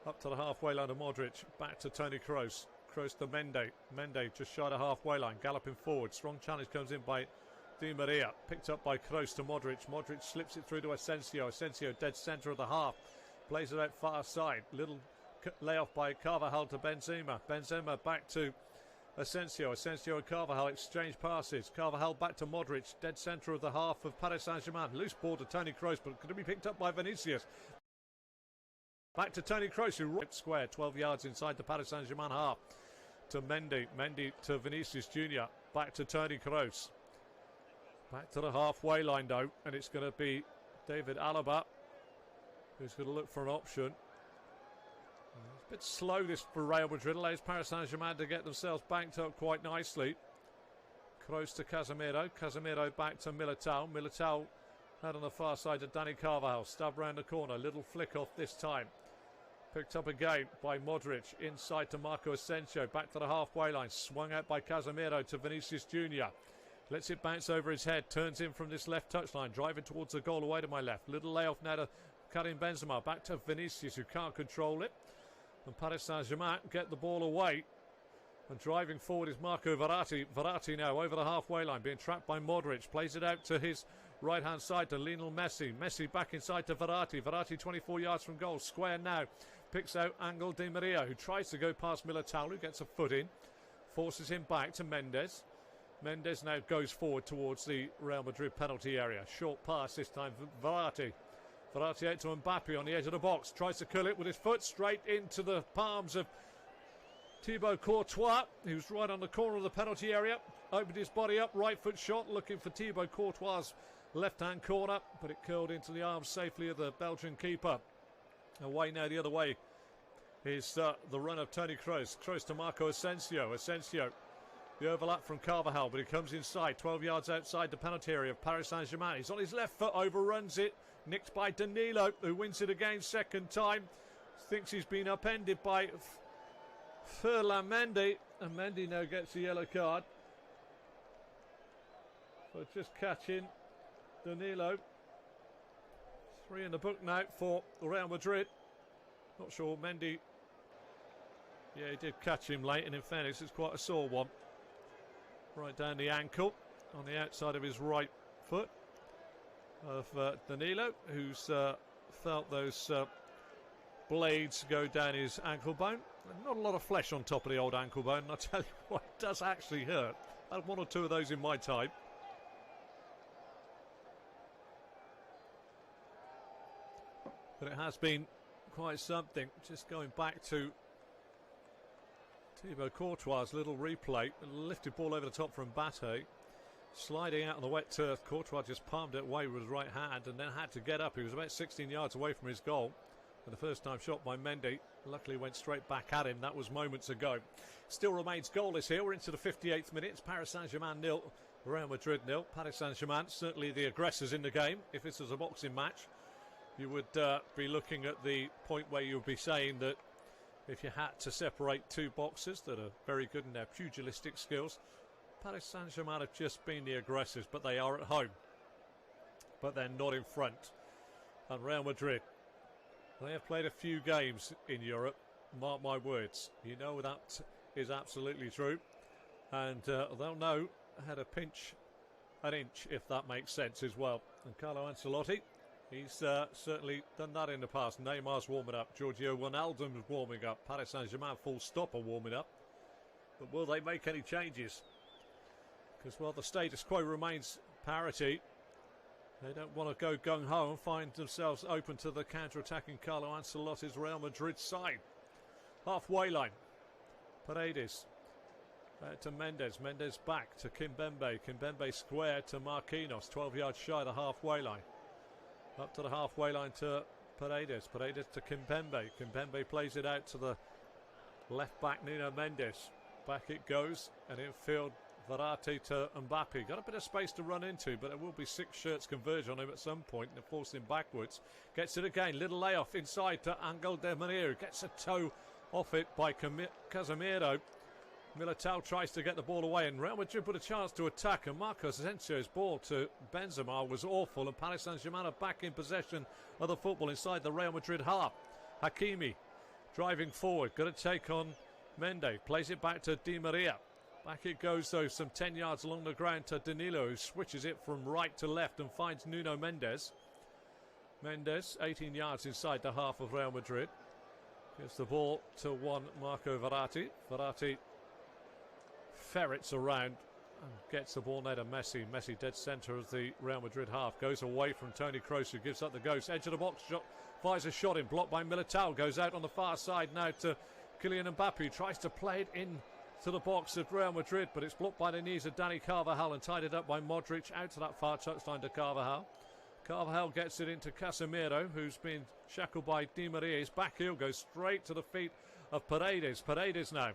up to the halfway line of Modric, back to Toni Kroos, Kroos to Mendes just shy of the halfway line, galloping forward, strong challenge comes in by Di Maria, picked up by Kroos to Modric slips it through to Asensio dead centre of the half, plays it out far side, little layoff by Carvajal to Benzema back to Asensio and Carvajal exchange passes. Carvajal back to Modric, dead centre of the half of Paris Saint-Germain. Loose ball to Toni Kroos, but could it be picked up by Vinicius? Back to Toni Kroos, who right square, 12 yards inside the Paris Saint-Germain half. To Mendy to Vinicius Jr. Back to Toni Kroos. Back to the halfway line though, and it's going to be David Alaba who's going to look for an option. It's a bit slow this for Real Madrid, allows Paris Saint-Germain to get themselves banked up quite nicely. Kroos to Casemiro back to Militao out on the far side to Dani Carvajal, stab round the corner, little flick off this time. Picked up again by Modric, inside to Marco Asensio, back to the halfway line, swung out by Casemiro to Vinicius Jr. Lets it bounce over his head, turns in from this left touchline, driving towards the goal away to my left. Little layoff now to Karim Benzema, back to Vinicius who can't control it. And Paris Saint-Germain get the ball away. And driving forward is Marco Verratti. Verratti now over the halfway line, being trapped by Modric. Plays it out to his right-hand side to Lionel Messi. Messi back inside to Verratti. Verratti 24 yards from goal. Square now. Picks out Angel Di Maria, who tries to go past Militao, who gets a foot in. Forces him back to Mendes. Mendes now goes forward towards the Real Madrid penalty area. Short pass this time for Verratti. Verratti out to Mbappe on the edge of the box. Tries to kill it with his foot straight into the palms of Thibaut Courtois, who's right on the corner of the penalty area. Opened his body up, right foot shot, looking for Thibaut Courtois' left-hand corner, but it curled into the arms safely of the Belgian keeper. Away now the other way is the run of Toni Kroos. Kroos to Marco Asensio. Asensio, the overlap from Carvajal, but he comes inside, 12 yards outside the penalty area of Paris Saint-Germain. He's on his left foot, overruns it, nicked by Danilo, who wins it again second time. Thinks he's been upended by Fernandez, and Mendy now gets a yellow card for just catching Danilo. 3 in the book now for Real Madrid. Not sure Mendy. Yeah, he did catch him late, and in fairness, it's quite a sore one. Right down the ankle on the outside of his right foot of Danilo, who's felt those blades go down his ankle bone. Not a lot of flesh on top of the old ankle bone, and I tell you what, it does actually hurt. I had 1 or 2 of those in my time. But it has been quite something. Just going back to Thibaut Courtois' little replay, a lifted ball over the top from Mbappe, sliding out on the wet turf. Courtois just palmed it away with his right hand and then had to get up. He was about 16 yards away from his goal. And the first time shot by Mendy luckily went straight back at him. That was moments ago. Still remains goalless here. We're into the 58th minute. It's Paris Saint-Germain 0, Real Madrid 0, Paris Saint-Germain certainly the aggressors in the game. If this was a boxing match, you would be looking at the point where you would be saying that if you had to separate two boxers that are very good in their pugilistic skills, Paris Saint-Germain have just been the aggressors, but they are at home. But they're not in front. And Real Madrid, they have played a few games in Europe, mark my words. You know that is absolutely true. And they'll know how to pinch an inch, if that makes sense as well. And Carlo Ancelotti, he's certainly done that in the past. Neymar's warming up, Giorgio Wijnaldum's warming up, Paris Saint-Germain full stop are warming up. But will they make any changes? Because while the status quo remains parity, they don't want to go gung-ho and find themselves open to the counter-attacking Carlo Ancelotti's Real Madrid side. Halfway line, Paredes. To Mendes, Mendes back to Kimpembe, Kimpembe square to Marquinhos, 12 yards shy of the halfway line. Up to the halfway line to Paredes, Paredes to Kimpembe, Kimpembe plays it out to the left back Nuno Mendes. Back it goes, and infield Verratti to Mbappe. Got a bit of space to run into, but there will be 6 shirts converge on him at some point and force him backwards. Gets it again, little layoff inside to Angel Di Maria, gets a toe off it by Casemiro. Militao tries to get the ball away, and Real Madrid put a chance to attack, and Marcos Asensio's ball to Benzema was awful, and Paris Saint-Germain are back in possession of the football inside the Real Madrid half. Hakimi driving forward, got to take on Mendes, plays it back to Di Maria. Back it goes though, some 10 yards along the ground to Danilo, who switches it from right to left and finds Nuno Mendes. Mendes, 18 yards inside the half of Real Madrid. Gives the ball to one Marco Verratti. Verratti ferrets around and gets the ball now to Messi. Messi dead centre of the Real Madrid half. Goes away from Toni Kroos, who gives up the ghost. Edge of the box, shot, fires a shot in, blocked by Militao. Goes out on the far side now to Kylian Mbappe. Tries to play it in to the box of Real Madrid, but it's blocked by the knees of Dani Carvajal and tied it up by Modric. Out to that far touchline to Carvajal. Carvajal gets it into Casemiro, who's been shackled by Di Maria. His back heel goes straight to the feet of Paredes. Paredes now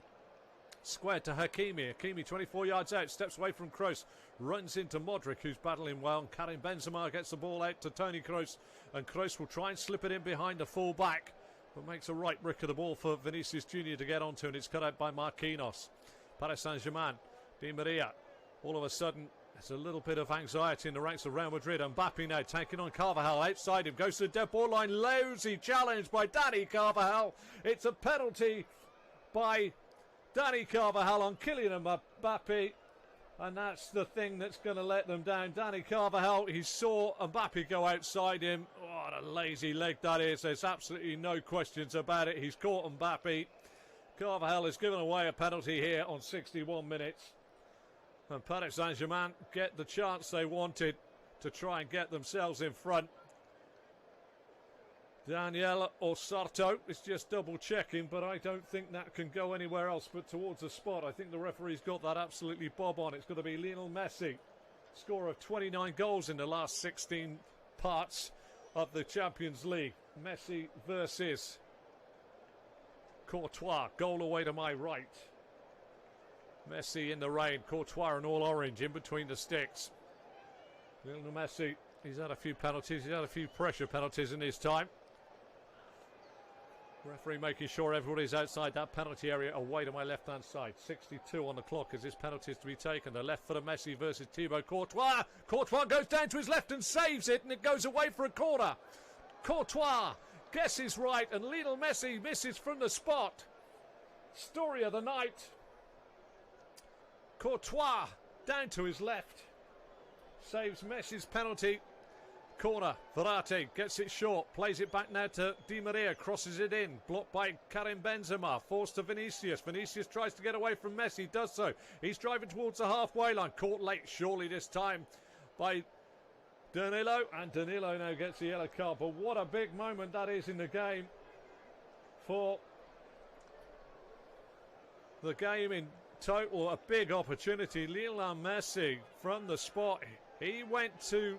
squared to Hakimi. Hakimi 24 yards out, steps away from Kroos, runs into Modric, who's battling well. And Karim Benzema gets the ball out to Toni Kroos, and Kroos will try and slip it in behind the full back, but makes a right brick of the ball for Vinicius Junior to get onto, and it's cut out by Marquinhos. Paris Saint-Germain, Di Maria. All of a sudden, there's a little bit of anxiety in the ranks of Real Madrid. Mbappe now taking on Carvajal outside him, goes to the dead ball line. Lousy challenge by Dani Carvajal. It's a penalty by Dani Carvajal on Kylian Mbappe, and that's the thing that's going to let them down. Dani Carvajal, he saw Mbappe go outside him. Oh, what a lazy leg that is. There's absolutely no questions about it. He's caught Mbappe. Carvajal has given away a penalty here on 61 minutes. And Paris Saint-Germain get the chance they wanted to try and get themselves in front. Daniel Osorto is just double checking, but I don't think that can go anywhere else but towards the spot. I think the referee's got that absolutely bob on. It's going to be Lionel Messi, scorer of 29 goals in the last 16 parts of the Champions League. Messi versus Courtois, goal away to my right. Messi in the rain, Courtois in all orange, in between the sticks. Lionel Messi, he's had a few penalties, he's had a few pressure penalties in his time. Referee making sure everybody's outside that penalty area, away to my left-hand side. 62 on the clock as this penalty is to be taken. The left foot of Messi versus Thibaut Courtois. Courtois goes down to his left and saves it, and it goes away for a corner. Courtois guesses right, and Lionel Messi misses from the spot. Story of the night. Courtois down to his left. Saves Messi's penalty. Corner, Verratti gets it short, plays it back now to Di Maria, crosses it in, blocked by Karim Benzema, forced to Vinicius. Vinicius tries to get away from Messi, does so. He's driving towards the halfway line, caught late, surely this time, by Danilo, and Danilo now gets the yellow card. But what a big moment that is in the game for the game in total. A big opportunity. Lionel Messi from the spot, he went to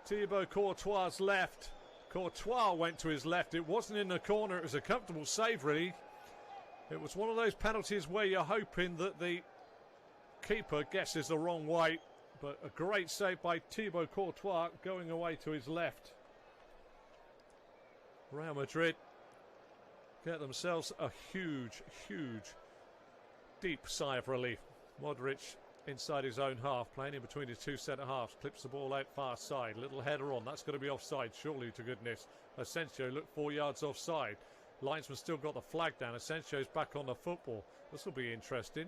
Thibaut Courtois' left. Courtois went to his left. It wasn't in the corner. It was a comfortable save, really. It was one of those penalties where you're hoping that the keeper guesses the wrong way. But a great save by Thibaut Courtois going away to his left. Real Madrid get themselves a huge, deep sigh of relief. Modric inside his own half, playing in between his two centre-halves, clips the ball out far side. Little header on, that's going to be offside, surely to goodness. Asensio looked 4 yards offside. Linesman still got the flag down. Asensio's back on the football. This will be interesting.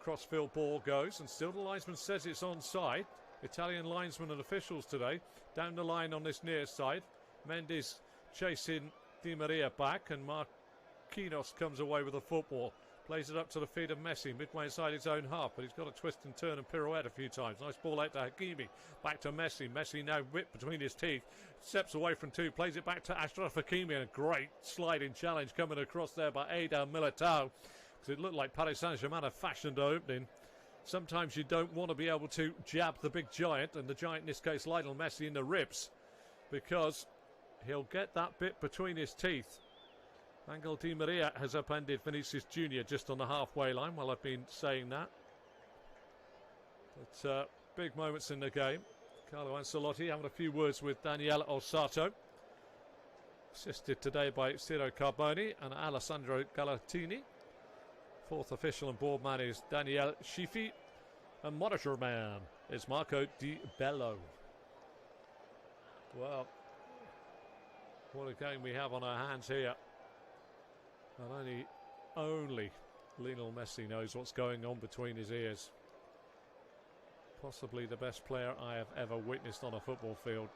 Crossfield ball goes, and still the linesman says it's onside. Italian linesmen and officials today. Down the line on this near side. Mendes chasing Di Maria back, and Marquinhos comes away with the football. Plays it up to the feet of Messi, midway inside his own half, but he's got to twist and turn and pirouette a few times. Nice ball out to Hakimi. Back to Messi. Messi now whipped between his teeth. Steps away from two. Plays it back to Achraf Hakimi. And a great sliding challenge coming across there by Eder Militao. Because it looked like Paris Saint-Germain had fashioned an opening. Sometimes you don't want to be able to jab the big giant, and the giant in this case Lionel Messi, in the ribs, because he'll get that bit between his teeth. Angel Di Maria has upended Vinicius Jr. just on the halfway line while I've been saying that. But big moments in the game. Carlo Ancelotti having a few words with Daniele Ossato. Assisted today by Ciro Carboni and Alessandro Galatini. Fourth official and board man is Daniel Schifi. And monitor man is Marco Di Bello. Well, what a game we have on our hands here. And only Lionel Messi knows what's going on between his ears. Possibly the best player I have ever witnessed on a football field.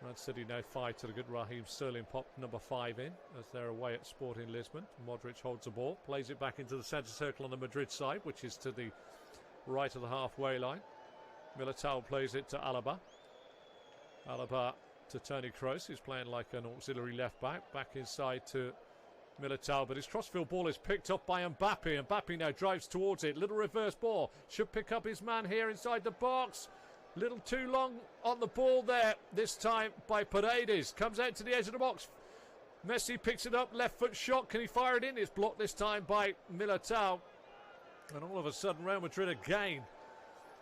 Man City now 5 to the good. Raheem Sterling popped number 5 in as they're away at Sporting Lisbon. Modric holds the ball, plays it back into the centre circle on the Madrid side, which is to the right of the halfway line. Militao plays it to Alaba. Alaba to Toni Kroos, who's playing like an auxiliary left back. Back inside to Militao, but his crossfield ball is picked up by Mbappe. Mbappe now drives towards it. Little reverse ball. Should pick up his man here inside the box. Little too long on the ball there. This time by Paredes. Comes out to the edge of the box. Messi picks it up. Left foot shot. Can he fire it in? It's blocked this time by Militao. And all of a sudden Real Madrid again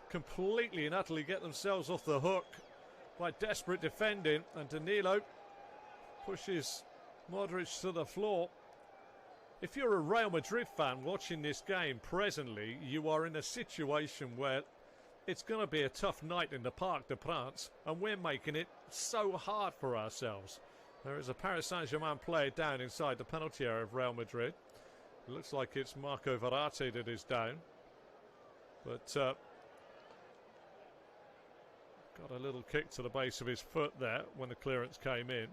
completely and utterly get themselves off the hook by desperate defending. And Danilo pushes Modric to the floor. If you're a Real Madrid fan watching this game presently, you are in a situation where it's going to be a tough night in the Parc des Princes, and we're making it so hard for ourselves. There is a Paris Saint-Germain player down inside the penalty area of Real Madrid. It looks like it's Marco Verratti that is down. But got a little kick to the base of his foot there when the clearance came in.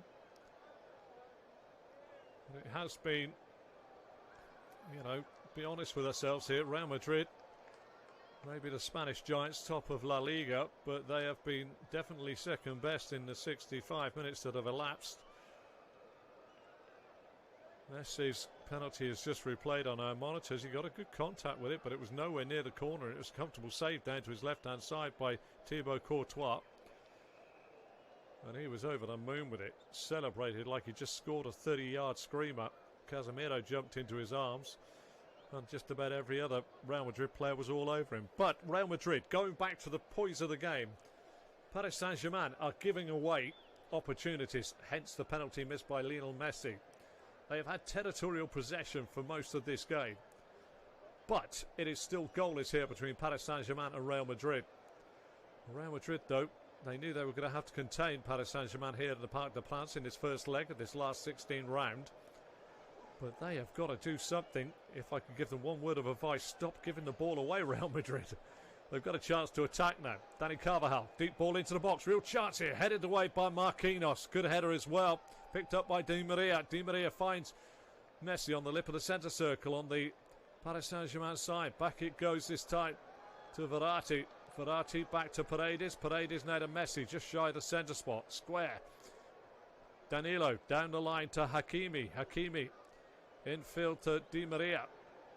It has been, be honest with ourselves here, Real Madrid, maybe the Spanish giants, top of La Liga, but they have been definitely second best in the 65 minutes that have elapsed. Messi's penalty is just replayed on our monitors. He got a good contact with it, but it was nowhere near the corner. It was a comfortable save down to his left-hand side by Thibaut Courtois. And he was over the moon with it. Celebrated like he just scored a 30-yard screamer. Casemiro jumped into his arms. And just about every other Real Madrid player was all over him. But Real Madrid, going back to the poise of the game, Paris Saint-Germain are giving away opportunities. Hence the penalty missed by Lionel Messi. They have had territorial possession for most of this game. But it is still goalless here between Paris Saint-Germain and Real Madrid. Real Madrid, though, they knew they were going to have to contain Paris Saint-Germain here at the Parc des Princes in this first leg of this last 16 round. But they have got to do something. If I could give them one word of advice, stop giving the ball away, Real Madrid. They've got a chance to attack now. Dani Carvajal, deep ball into the box. Real chance here, headed away by Marquinhos. Good header as well. Picked up by Di Maria. Di Maria finds Messi on the lip of the centre circle on the Paris Saint-Germain side. Back it goes this time to Verratti. Verratti back to Paredes. Paredes now to Messi, just shy of the centre spot. Square. Danilo down the line to Hakimi. Hakimi infield to Di Maria.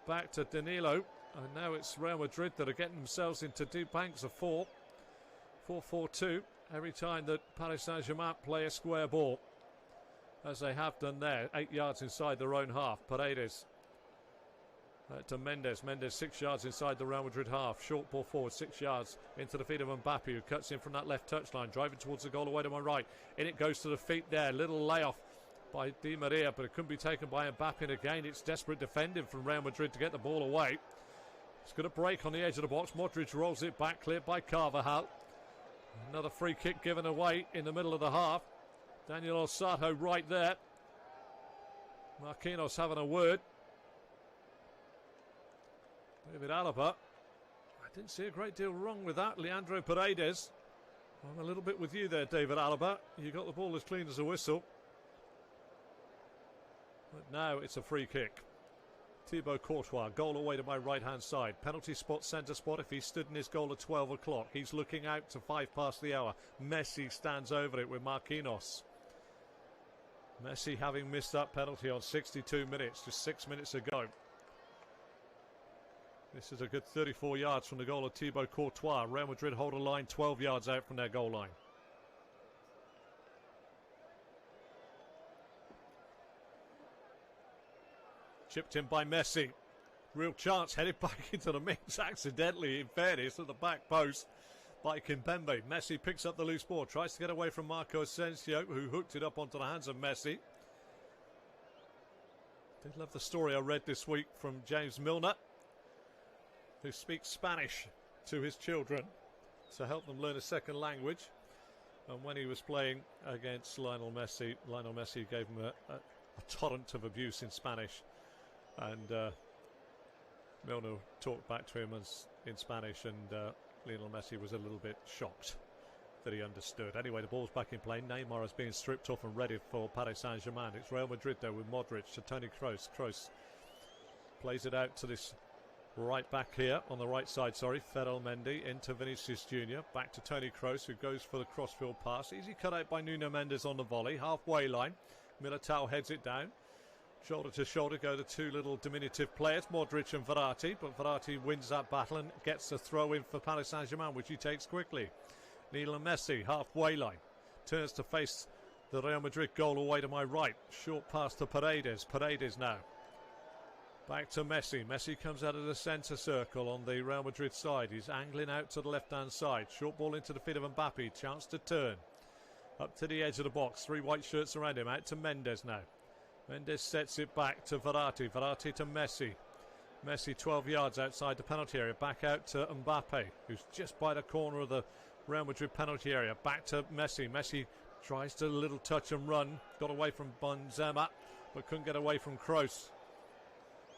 Back to Danilo. And now it's Real Madrid that are getting themselves into deep banks of 4. 4-4-2 every time that Paris Saint-Germain play a square ball. As they have done there. 8 yards inside their own half. Paredes To Mendes. Mendes 6 yards inside the Real Madrid half. Short ball forward, 6 yards into the feet of Mbappe, who cuts in from that left touchline, driving towards the goal away to my right. In it goes to the feet there. Little layoff by Di Maria, but it couldn't be taken by Mbappe. And again, it's desperate defending from Real Madrid to get the ball away. It's going to break on the edge of the box. Modric rolls it back, cleared by Carvajal. Another free kick given away in the middle of the half. Daniel Osato right there. Marquinhos having a word. David Alaba. I didn't see a great deal wrong with that. Leandro Paredes. I'm a little bit with you there, David Alaba. You got the ball as clean as a whistle. But now it's a free kick. Thibaut Courtois, goal away to my right-hand side. Penalty spot, centre spot if he stood in his goal at 12 o'clock. He's looking out to 5 past the hour. Messi stands over it with Marquinhos. Messi having missed that penalty on 62 minutes, just 6 minutes ago. This is a good 34 yards from the goal of Thibaut Courtois. Real Madrid hold a line 12 yards out from their goal line. Chipped in by Messi. Real chance, headed back into the mix accidentally, in fairness, at the back post by Kimpembe. Messi picks up the loose ball, tries to get away from Marco Asensio, who hooked it up onto the hands of Messi. Did love the story I read this week from James Milner, who speaks Spanish to his children to help them learn a second language. And when he was playing against Lionel Messi gave him a torrent of abuse in Spanish. And Milner talked back to him in Spanish, and Lionel Messi was a little bit shocked that he understood. Anyway, the ball's back in play. Neymar is being stripped off and ready for Paris Saint-Germain. It's Real Madrid, though, with Modric to Toni Kroos. Kroos plays it out to this right back here, on the right side, Ferrell Mendy into Vinicius Jr. Back to Toni Kroos, who goes for the crossfield pass. Easy cut out by Nuno Mendes on the volley. Halfway line. Militao heads it down. Shoulder to shoulder go the two little diminutive players, Modric and Verratti, but Verratti wins that battle and gets a throw in for Paris Saint-Germain, which he takes quickly. Lionel Messi, halfway line, turns to face the Real Madrid goal away to my right. Short pass to Paredes. Paredes now. Back to Messi. Messi comes out of the centre circle on the Real Madrid side. He's angling out to the left-hand side. Short ball into the feet of Mbappe. Chance to turn. Up to the edge of the box. 3 white shirts around him. Out to Mendes now. Mendes sets it back to Verratti. Verratti to Messi. Messi 12 yards outside the penalty area. Back out to Mbappe, who's just by the corner of the Real Madrid penalty area. Back to Messi. Messi tries to little touch and run. Got away from Benzema, but couldn't get away from Kroos.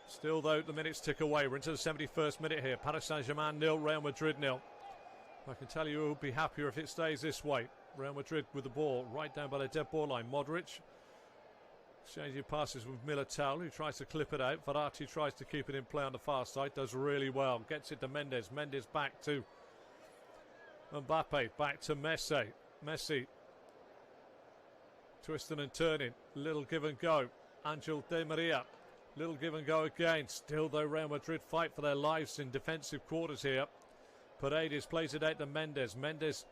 Still, though, the minutes tick away. We're into the 71st minute here. Paris Saint-Germain 0, Real Madrid 0. I can tell you who will be happier if it stays this way. Real Madrid with the ball right down by the dead ball line. Modric exchanging passes with Militao, who tries to clip it out. Verratti tries to keep it in play on the far side. Does really well. Gets it to Mendes. Mendes back to Mbappe. Back to Messi. Messi twisting and turning. Little give and go. Angel Di Maria. Little give and go again. Still, though, Real Madrid fight for their lives in defensive quarters here. Paredes plays it out to Mendes. Mendes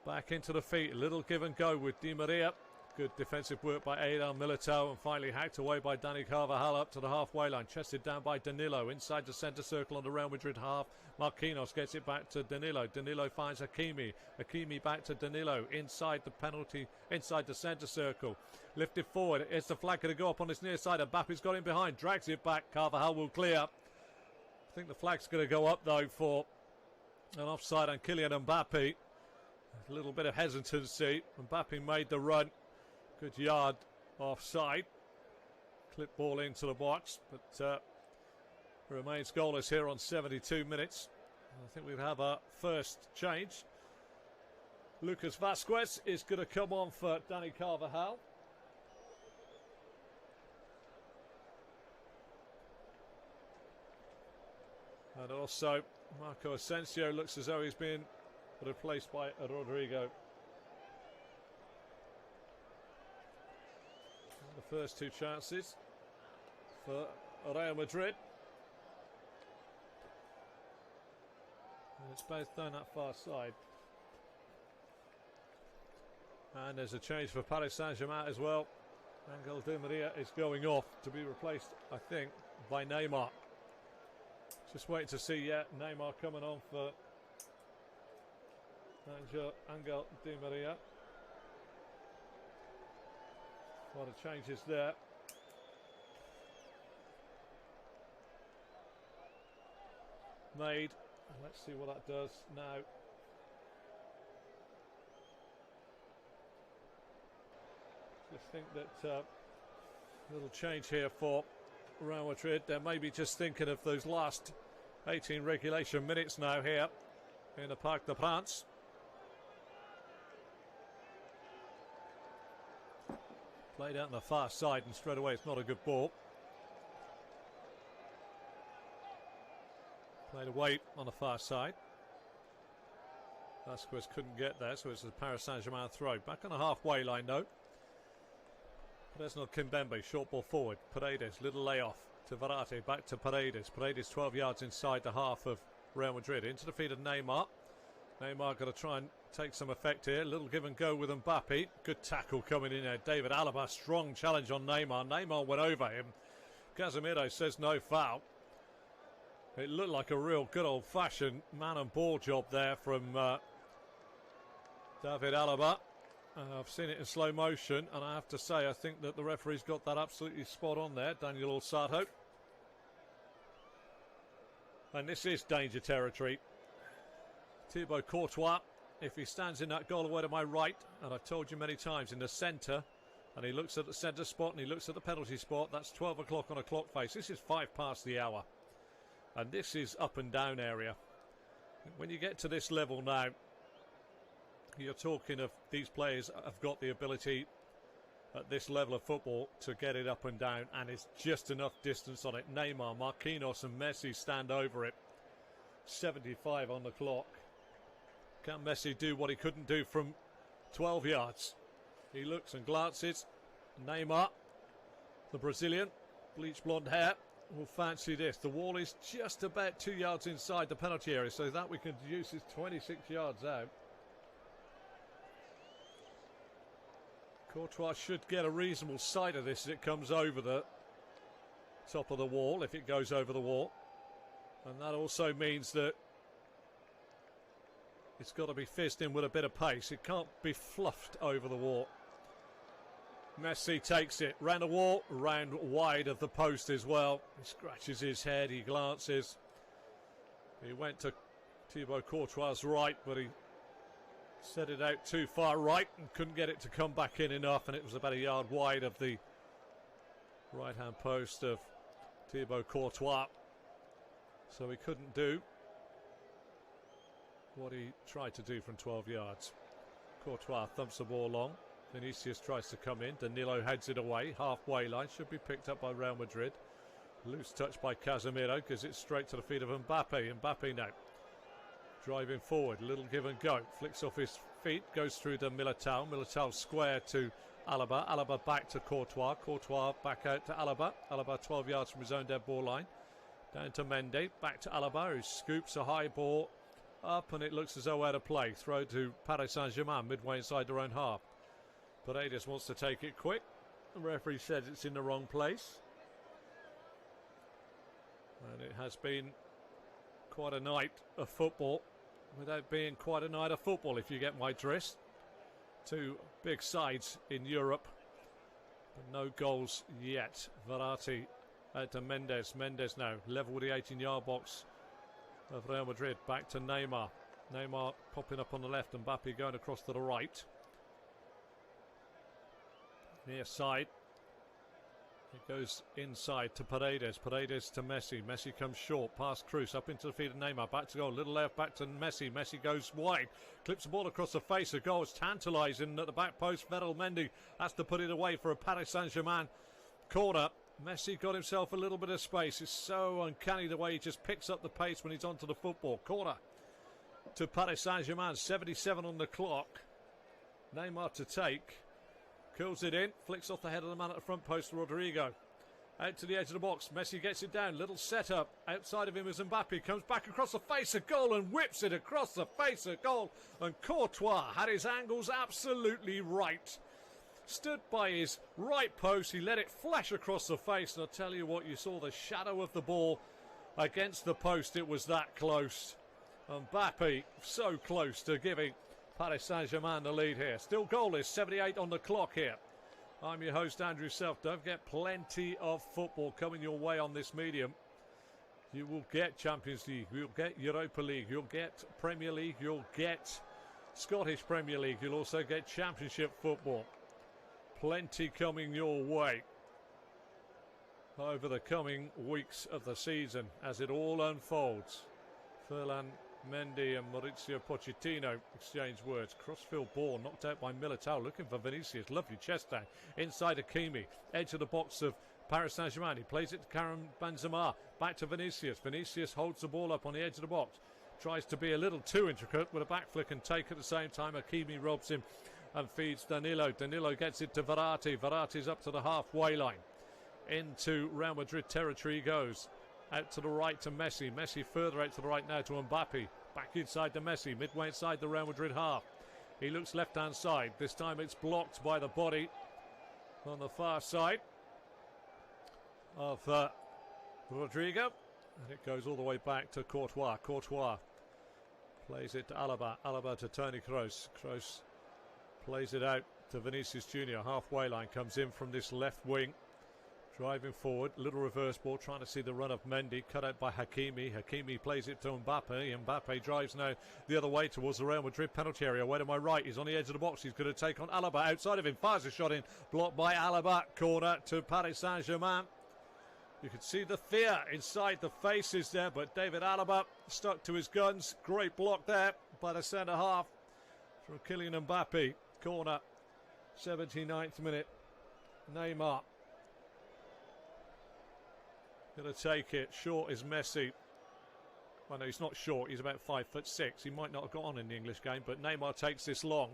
back into the feet. Little give and go with Di Maria. Good defensive work by Eder Militao, and finally hacked away by Dani Carvajal up to the halfway line. Chested down by Danilo inside the centre circle on the Real Madrid half. Marquinhos gets it back to Danilo. Danilo finds Hakimi. Hakimi back to Danilo inside the penalty, inside the centre circle. Lifted forward. It's the flag going to go up on this near side. Mbappe's got in behind. Drags it back. Carvajal will clear. I think the flag's going to go up, though, for an offside on Kylian Mbappe. A little bit of hesitancy. Mbappe made the run. Good yard offside. Clip ball into the box, but remains goalless here on 72 minutes. I think we'll have our first change. Lucas Vazquez is going to come on for Dani Carvajal. And also Marco Asensio looks as though he's been replaced by Rodrigo. The first two chances for Real Madrid. And it's both down that far side. And there's a change for Paris Saint-Germain as well. Angel Di Maria is going off to be replaced, I think, by Neymar. Just waiting to see Neymar coming on for Angel Di Maria. A lot of changes there. Made. Let's see what that does now. Just think that little change here for Real Madrid. They're maybe just thinking of those last 18 regulation minutes now here in the Parc des Princes. Played out on the far side, and straight away it's not a good ball. Played away on the far side. Vasquez couldn't get there, so it's a Paris Saint-Germain throw. Back on the halfway line though. There's no Kimpembe, short ball forward. Paredes, little layoff to Verratti, back to Paredes. Paredes 12 yards inside the half of Real Madrid. Into the feet of Neymar. Neymar got to try and take some effect here. Little give and go with Mbappe. Good tackle coming in there. David Alaba, strong challenge on Neymar. Neymar went over him. Casemiro says no foul. It looked like a real good old-fashioned man and ball job there from David Alaba. I've seen it in slow motion, and I have to say I think that the referee's got that absolutely spot on there, Daniel Orsato. And this is danger territory. Thibaut Courtois, if he stands in that goal away to my right, and I've told you many times, in the centre, and he looks at the centre spot and he looks at the penalty spot, that's 12 o'clock on a clock face. This is 5 past the hour. And this is up and down area. When you get to this level now, you're talking of these players have got the ability at this level of football to get it up and down, and it's just enough distance on it. Neymar, Marquinhos and Messi stand over it. 75 on the clock. Can Messi do what he couldn't do from 12 yards? He looks and glances. Neymar, the Brazilian, bleach blonde hair, will fancy this. The wall is just about 2 yards inside the penalty area, so that we can deduce is 26 yards out. Courtois should get a reasonable sight of this as it comes over the top of the wall, if it goes over the wall. And that also means that it's got to be fizzed in with a bit of pace. It can't be fluffed over the wall. Messi takes it, round the wall, round wide of the post as well. He scratches his head, he glances. He went to Thibaut Courtois' right, but he set it out too far right and couldn't get it to come back in enough, and it was about a yard wide of the right-hand post of Thibaut Courtois. So he couldn't do what he tried to do from 12 yards. Courtois thumps the ball long. Vinicius tries to come in. Danilo heads it away. Halfway line should be picked up by Real Madrid. Loose touch by Casemiro because it's straight to the feet of Mbappe. Mbappe now driving forward. Little give and go. Flicks off his feet. Goes through to Militao. Militao square to Alaba. Alaba back to Courtois. Courtois back out to Alaba. Alaba 12 yards from his own dead ball line. Down to Mendy. Back to Alaba, who scoops a high ball up, and it looks as though out of play. Throw to Paris Saint-Germain midway inside their own half. Paredes wants to take it quick. The referee says it's in the wrong place. And it has been quite a night of football without being quite a night of football, if you get my drift. Two big sides in Europe, but no goals yet. Verratti out to Mendes. Mendes now level with the 18-yard box of Real Madrid. Back to Neymar. Neymar popping up on the left, and Mbappe going across to the right. Near side. It goes inside to Paredes. Paredes to Messi. Messi comes short. Past Cruz. Up into the feet of Neymar. Back to goal. Little left. Back to Messi. Messi goes wide. Clips the ball across the face. The goal is tantalising at the back post. Ferrell Mendy has to put it away for a Paris Saint-Germain corner. Messi got himself a little bit of space. It's so uncanny the way he just picks up the pace when he's onto the football. Corner to Paris Saint-Germain. 77 on the clock. Neymar to take. Curls it in, flicks off the head of the man at the front post, Rodrigo. Out to the edge of the box, Messi gets it down, little set-up. Outside of him is Mbappe, comes back across the face of goal and whips it across the face of goal. And Courtois had his angles absolutely right. Stood by his right post, he let it flash across the face, and I'll tell you what, you saw the shadow of the ball against the post. It was that close. Mbappe so close to giving Paris Saint-Germain the lead here. Still goalless, 78 on the clock here. I'm your host, Andrew Self. Don't forget, plenty of football coming your way on this medium. You will get Champions League, you'll get Europa League, you'll get Premier League, you'll get Scottish Premier League, you'll also get Championship football. Plenty coming your way over the coming weeks of the season as it all unfolds. Ferland Mendy and Mauricio Pochettino exchange words. Crossfield ball knocked out by Militao, looking for Vinicius. Lovely chest down inside Hakimi, edge of the box of Paris Saint-Germain. He plays it to Karim Benzema, back to Vinicius. Vinicius holds the ball up on the edge of the box, tries to be a little too intricate with a back flick and take at the same time. Hakimi robs him and feeds Danilo. Danilo gets it to Verratti. Verratti's up to the halfway line. Into Real Madrid territory he goes. Out to the right to Messi. Messi further out to the right now to Mbappe. Back inside to Messi, midway inside the Real Madrid half. He looks left-hand side. This time it's blocked by the body on the far side of Rodrigo. And it goes all the way back to Courtois. Courtois plays it to Alaba. Alaba to Toni Kroos. Kroos plays it out to Vinicius Junior. Halfway line, comes in from this left wing. Driving forward, little reverse ball, trying to see the run of Mendy, cut out by Hakimi. Hakimi plays it to Mbappe. Mbappe drives now the other way towards the Real Madrid penalty area. Way to my right, he's on the edge of the box. He's going to take on Alaba. Outside of him, fires a shot in, blocked by Alaba. Corner to Paris Saint-Germain. You could see the fear inside the faces there, but David Alaba stuck to his guns. Great block there by the centre half from Kylian Mbappe. Corner, 79th minute. Neymar going to take it. Short is Messi. Well, no, he's not short. He's about 5'6". He might not have got on in the English game, but Neymar takes this long.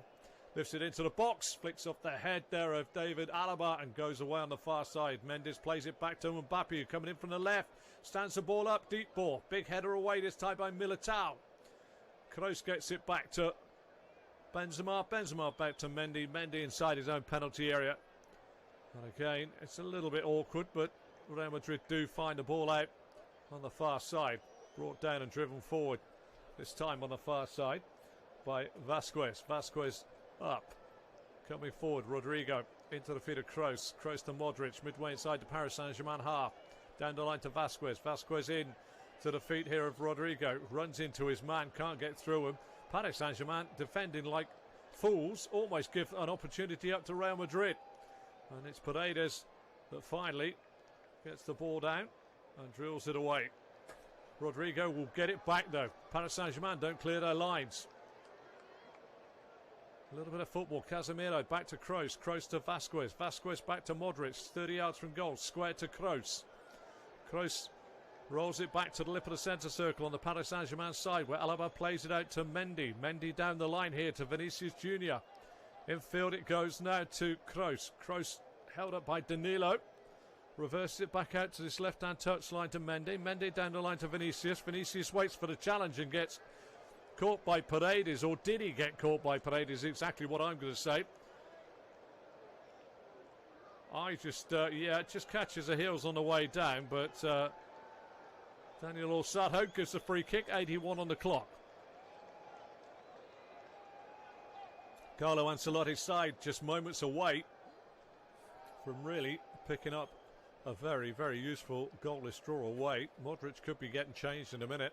Lifts it into the box. Flicks off the head there of David Alaba and goes away on the far side. Mendes plays it back to Mbappe, coming in from the left. Stands the ball up. Deep ball. Big header away this time by Militao. Kroos gets it back to Benzema. Benzema back to Mendy. Mendy inside his own penalty area. And again, it's a little bit awkward, but Real Madrid do find the ball out on the far side. Brought down and driven forward, this time on the far side by Vasquez. Vasquez up. Coming forward, Rodrigo into the feet of Kroos. Kroos to Modric, midway inside the Paris Saint-Germain half. Down the line to Vasquez. Vasquez in to the feet here of Rodrigo. Runs into his man, can't get through him. Paris Saint-Germain defending like fools. Almost give an opportunity up to Real Madrid. And it's Paredes that finally gets the ball down and drills it away. Rodrigo will get it back though. Paris Saint-Germain don't clear their lines. A little bit of football. Casemiro back to Kroos. Kroos to Vasquez. Vasquez back to Modric. 30 yards from goal. Square to Kroos. Kroos rolls it back to the lip of the centre circle on the Paris Saint-Germain side where Alaba plays it out to Mendy. Mendy down the line here to Vinicius Junior. Infield it goes now to Kroos. Kroos held up by Danilo. Reverses it back out to this left-hand touchline to Mendy. Mendy down the line to Vinicius. Vinicius waits for the challenge and gets caught by Paredes. Or did he get caught by Paredes? Exactly what I'm going to say. I just, just catches the heels on the way down. But Daniel Orsat gives the free kick. 81 on the clock. Carlo Ancelotti's side just moments away from really picking up a very, very useful goalless draw away. Modric could be getting changed in a minute.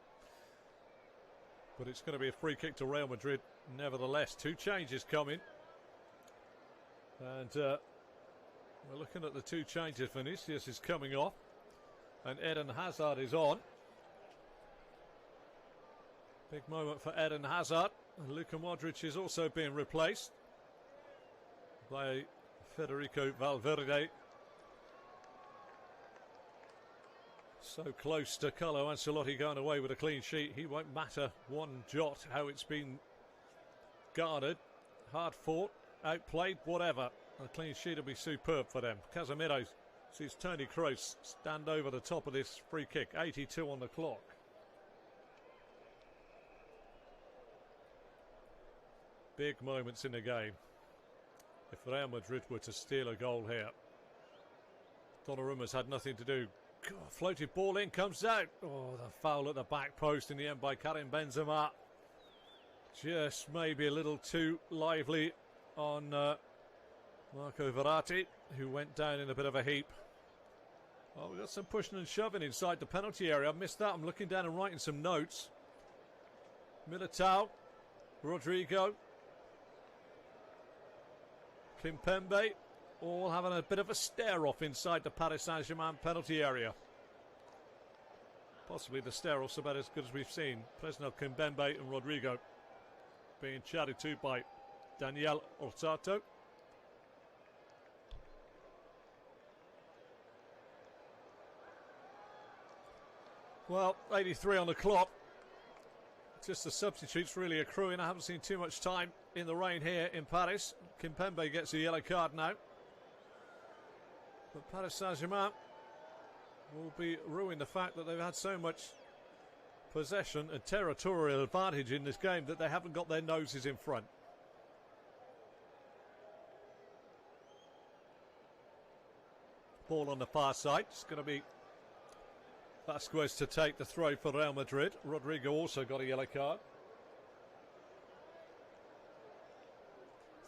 But it's going to be a free kick to Real Madrid nevertheless. Two changes coming. And we're looking at the two changes. Vinicius is coming off. And Eden Hazard is on. Big moment for Eden Hazard. And Luka Modric is also being replaced by Federico Valverde. So close to Carlo Ancelotti going away with a clean sheet. He won't matter one jot how it's been guarded. Hard fought, outplayed, whatever. A clean sheet will be superb for them. Casemiro sees Toni Kroos stand over the top of this free kick. 82 on the clock. Big moments in the game. If Real Madrid were to steal a goal here, Donnarumma's had nothing to do. Floated ball in, comes out. Oh, the foul at the back post in the end by Karim Benzema. Just maybe a little too lively on Marco Verratti, who went down in a bit of a heap. Oh, we've got some pushing and shoving inside the penalty area. I missed that. I'm looking down and writing some notes. Militao, Rodrigo, Kimpembe, all having a bit of a stare-off inside the Paris Saint-Germain penalty area. Possibly the stare-off's about as good as we've seen. Presnel, Kimpembe and Rodrigo being chatted to by Daniel Orsato. Well, 83 on the clock. Just the substitutes really accruing. I haven't seen too much time in the rain here in Paris. Kimpembe gets a yellow card now. But Paris Saint-Germain will be ruining the fact that they've had so much possession and territorial advantage in this game that they haven't got their noses in front. Ball on the far side. It's going to be Vasquez to take the throw for Real Madrid. Rodrigo also got a yellow card.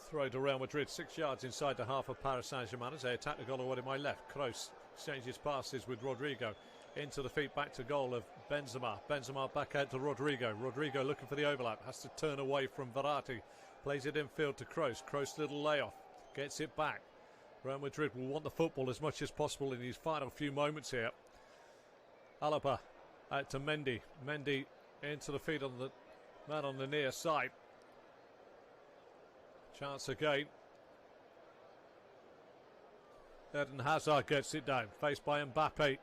Throw to Real Madrid, 6 yards inside the half of Paris Saint-Germain as they attack the goal away to my left. Kroos exchanges passes with Rodrigo. Into the feet, back to goal of Benzema. Benzema back out to Rodrigo. Rodrigo looking for the overlap. Has to turn away from Verratti. Plays it infield to Kroos. Kroos little layoff. Gets it back. Real Madrid will want the football as much as possible in these final few moments here. Alaba out to Mendy. Mendy into the feet on the man on the near side. Chance again. Eden Hazard gets it down. Faced by Mbappe.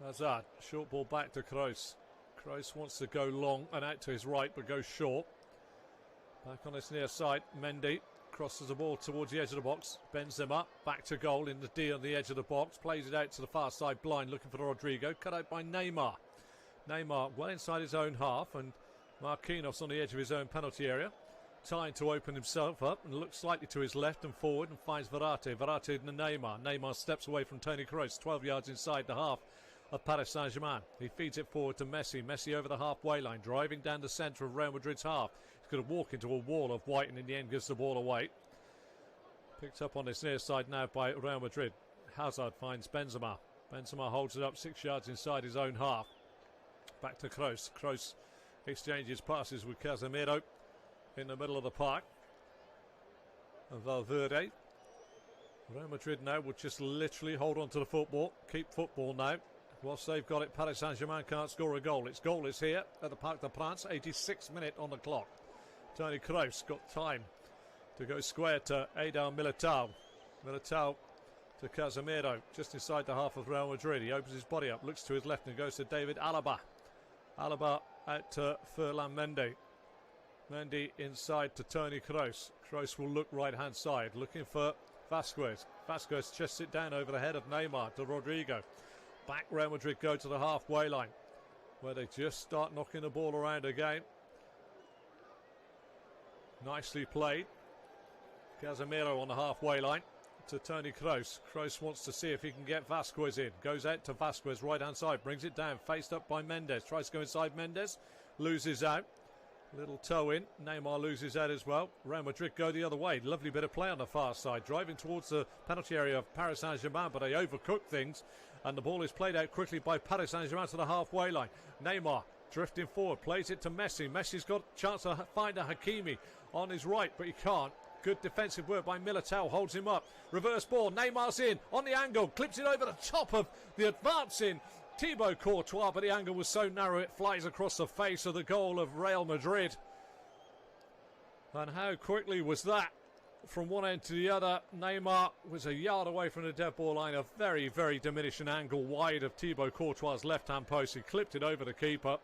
Hazard, short ball back to Kroos. Kroos wants to go long and out to his right, but goes short. Back on this near side, Mendy crosses the ball towards the edge of the box. Benzema back to goal in the D on the edge of the box. Plays it out to the far side blind, looking for Rodrigo. Cut out by Neymar. Neymar well inside his own half, and Marquinhos on the edge of his own penalty area. Trying to open himself up and looks slightly to his left and forward and finds Verratti. Verratti to Neymar. Neymar steps away from Toni Kroos, 12 yards inside the half of Paris Saint-Germain. He feeds it forward to Messi. Messi over the halfway line, driving down the centre of Real Madrid's half. He's going to walk into a wall of white and in the end gives the ball away. Picked up on this near side now by Real Madrid. Hazard finds Benzema. Benzema holds it up 6 yards inside his own half. Back to Kroos. Kroos exchanges passes with Casemiro in the middle of the park. And Valverde. Real Madrid now will just literally hold on to the football. Keep football now. Whilst they've got it, Paris Saint-Germain can't score a goal. It's goalless here at the Parc des Princes. 86th minute on the clock. Toni Kroos got time to go square to Eder Militao. Militao to Casemiro, just inside the half of Real Madrid. He opens his body up, looks to his left and goes to David Alaba. Alaba out to Ferland Mendy. Mendy inside to Toni Kroos. Kroos will look right-hand side, looking for Vasquez. Vasquez chests it down over the head of Neymar to Rodrigo. Back Real Madrid go to the halfway line, where they just start knocking the ball around again. Nicely played. Casemiro on the halfway line to Toni Kroos. Kroos wants to see if he can get Vasquez in. Goes out to Vasquez, right-hand side. Brings it down, faced up by Mendes. Tries to go inside Mendes. Loses out. Little toe in. Neymar loses out as well. Real Madrid go the other way. Lovely bit of play on the far side. Driving towards the penalty area of Paris Saint-Germain, but they overcook things. And the ball is played out quickly by Paris Saint-Germain to the halfway line. Neymar drifting forward. Plays it to Messi. Messi's got a chance to find a Hakimi on his right, but he can't. Good defensive work by Militao. Holds him up. Reverse ball. Neymar's in. On the angle. Clips it over the top of the advancing Thibaut Courtois, but the angle was so narrow it flies across the face of the goal of Real Madrid. And how quickly was that from one end to the other? Neymar was a yard away from the dead ball line, a very, very diminishing angle wide of Thibaut Courtois' left-hand post. He clipped it over the keeper.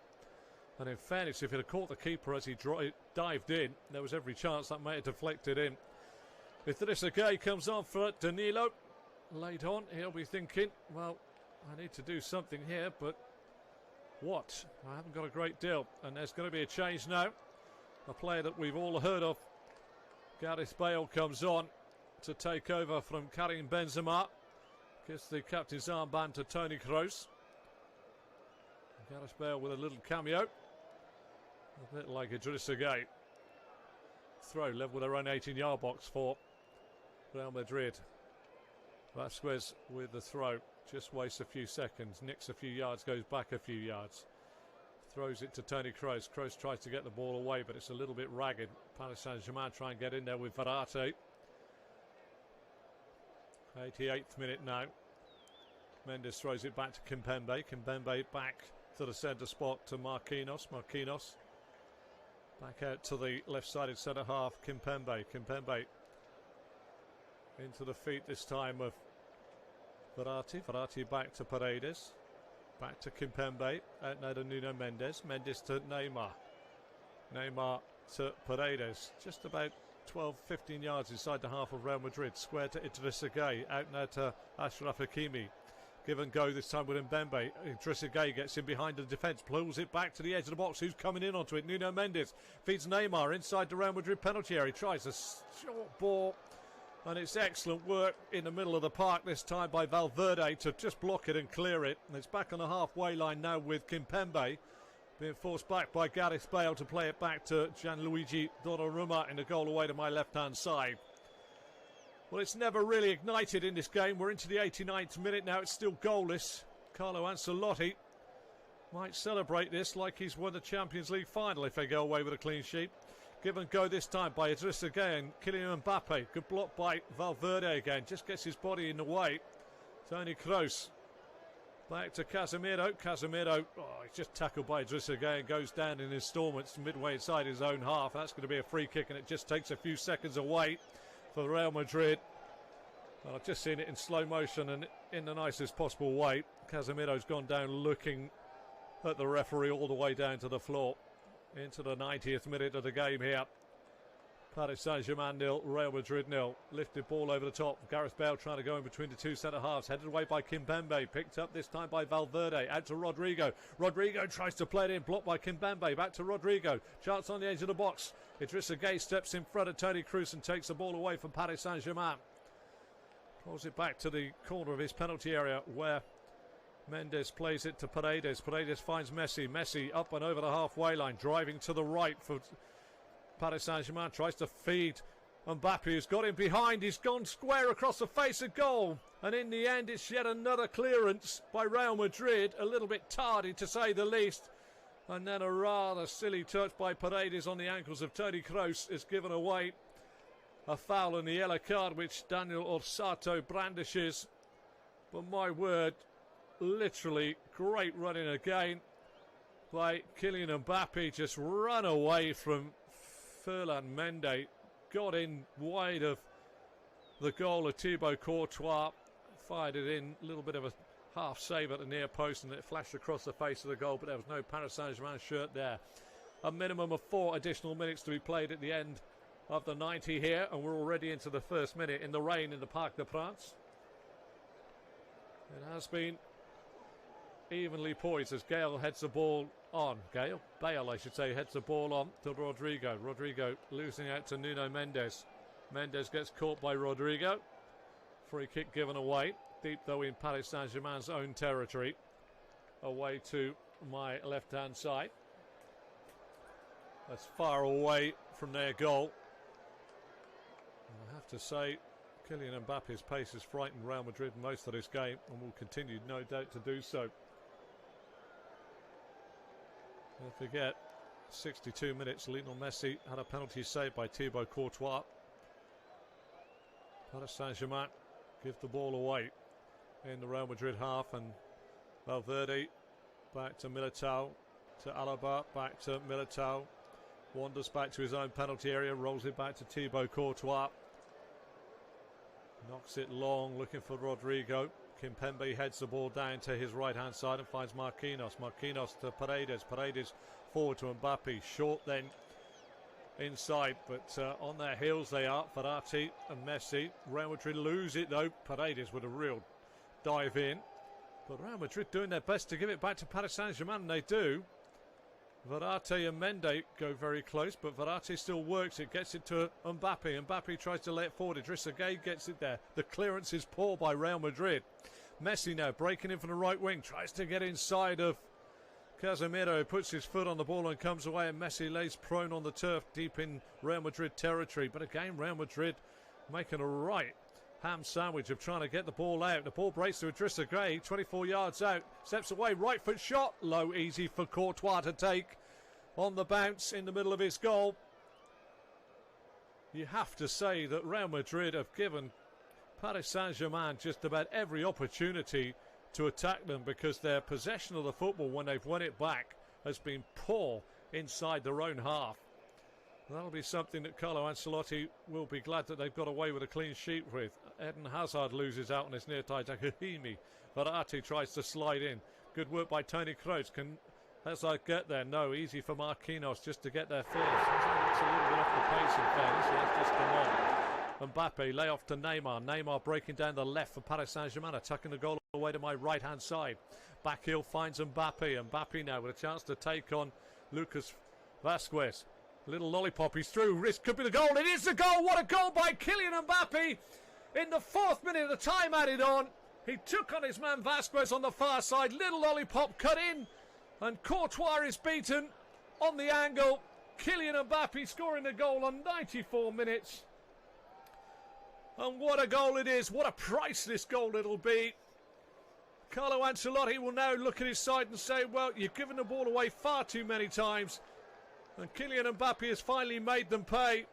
And in fairness, if it had caught the keeper as he dived in, there was every chance that might have deflected in. If Idrissa Gueye comes on for Danilo, late on, he'll be thinking, well, I need to do something here, but what? I haven't got a great deal. And there's going to be a change now. A player that we've all heard of, Gareth Bale, comes on to take over from Karim Benzema. Gives the captain's armband to Toni Kroos. Gareth Bale with a little cameo. A bit like Idrissa Gueye. Throw level with their own 18-yard box for Real Madrid. Vasquez with the throw. Just wastes a few seconds. Nicks a few yards, goes back a few yards. Throws it to Toni Kroos. Kroos tries to get the ball away, but it's a little bit ragged. Paris Saint-Germain try and get in there with Verratti. 88th minute now. Mendes throws it back to Kimpembe. Kimpembe back to the centre spot to Marquinhos. Marquinhos back out to the left-sided centre half. Kimpembe. Kimpembe into the feet this time of Verratti. Verratti back to Paredes. Back to Kimpembe. Out now to Nuno Mendes. Mendes to Neymar. Neymar to Paredes. Just about 12-15 yards inside the half of Real Madrid. Square to Idrissa Gueye. Out now to Achraf Hakimi. Give and go this time with Mbembe. Idrissa Gueye gets in behind the defence. Pulls it back to the edge of the box. Who's coming in onto it? Nuno Mendes feeds Neymar inside the Real Madrid penalty area. He tries a short ball. And it's excellent work in the middle of the park this time by Valverde to just block it and clear it. And it's back on the halfway line now with Kimpembe being forced back by Gareth Bale to play it back to Gianluigi Donnarumma in the goal away to my left-hand side. Well, it's never really ignited in this game. We're into the 89th minute now. It's still goalless. Carlo Ancelotti might celebrate this like he's won the Champions League final if they go away with a clean sheet. Give and go this time by Idrissa Gueye and Kylian Mbappe. Good block by Valverde again. Just gets his body in the way. Toni Kroos. Back to Casemiro. Casemiro, he's just tackled by Idrissa Gueye and goes down in instalments midway inside his own half. That's going to be a free kick and it just takes a few seconds away for Real Madrid. Well, I've just seen it in slow motion and in the nicest possible way. Casemiro's gone down looking at the referee all the way down to the floor. Into the 90th minute of the game here. Paris Saint-Germain 0, Real Madrid 0. Lifted ball over the top. Gareth Bale trying to go in between the two centre halves. Headed away by Kimpembe. Picked up this time by Valverde. Out to Rodrigo. Rodrigo tries to play it in. Blocked by Kimpembe. Back to Rodrigo. Chance on the edge of the box. Idrissa Gueye steps in front of Toni Kroos and takes the ball away from Paris Saint-Germain. Pulls it back to the corner of his penalty area where Mendes plays it to Paredes. Paredes finds Messi. Messi up and over the halfway line, driving to the right for Paris Saint-Germain. Tries to feed Mbappe, who's got him behind. He's gone square across the face of goal. And in the end, it's yet another clearance by Real Madrid. A little bit tardy, to say the least. And then a rather silly touch by Paredes on the ankles of Toni Kroos is given away. A foul and the yellow card, which Daniel Orsato brandishes. But my word, literally great running again by Kylian Mbappe. Just run away from Ferland Mendy, got in wide of the goal of Thibaut Courtois, fired it in, a little bit of a half save at the near post and it flashed across the face of the goal, but there was no Paris Saint-Germain shirt there. A minimum of 4 additional minutes to be played at the end of the 90 here, and we're already into the first minute in the rain in the Parc des Princes. It has been evenly poised as Bale heads the ball on. Bale, I should say, heads the ball on to Rodrigo. Rodrigo losing out to Nuno Mendes. Mendes gets caught by Rodrigo. Free kick given away. Deep though in Paris Saint-Germain's own territory. Away to my left-hand side. That's far away from their goal. I have to say, Kylian Mbappe's pace has frightened Real Madrid most of this game and will continue, no doubt, to do so. Don't forget, 62 minutes, Lionel Messi had a penalty saved by Thibaut Courtois. Paris Saint-Germain give the ball away in the Real Madrid half, and Valverde back to Militao, to Alaba, back to Militao, wanders back to his own penalty area, rolls it back to Thibaut Courtois, knocks it long, looking for Rodrigo. Kimpembe heads the ball down to his right-hand side and finds Marquinhos. Marquinhos to Paredes. Paredes forward to Mbappe. Short then inside, but on their heels they are, Verratti and Messi. Real Madrid lose it though. Paredes with a real dive in. But Real Madrid doing their best to give it back to Paris Saint-Germain, and they do. Verratti and Mendy go very close, but Verratti still works it, gets it to Mbappe. Mbappe tries to lay it forward. Idrissa Gueye gets it there. The clearance is poor by Real Madrid. Messi now breaking in from the right wing, tries to get inside of Casemiro, puts his foot on the ball and comes away, and Messi lays prone on the turf deep in Real Madrid territory. But again, Real Madrid making a right ham sandwich of trying to get the ball out. The ball breaks to Idrissa Gueye, 24 yards out, steps away, right foot shot, low, easy for Courtois to take on the bounce in the middle of his goal. You have to say that Real Madrid have given Paris Saint-Germain just about every opportunity to attack them, because their possession of the football when they've won it back has been poor inside their own half. That'll be something that Carlo Ancelotti will be glad that they've got away with a clean sheet with. Eden Hazard loses out on his near tie to Hakimi. Verratti tries to slide in. Good work by Toni Kroos. Can Hazard get there? No, easy for Marquinhos just to get there first. Hazard looks a little bit off the pace in fairness. He has just come on. Mbappe lay off to Neymar. Neymar breaking down the left for Paris Saint-Germain, attacking the goal away to my right hand side. Back heel finds Mbappe. Mbappe now with a chance to take on Lucas Vazquez. Little lollipop, he's through, risk could be the goal, it is the goal, what a goal by Kylian Mbappe in the 4th minute of the time added on. He took on his man Vazquez on the far side, little lollipop cut in, and Courtois is beaten on the angle. Kylian Mbappe scoring the goal on 94 minutes. And what a goal it is, what a priceless goal it'll be. Carlo Ancelotti will now look at his side and say, well, you've given the ball away far too many times. And Kylian Mbappe has finally made them pay.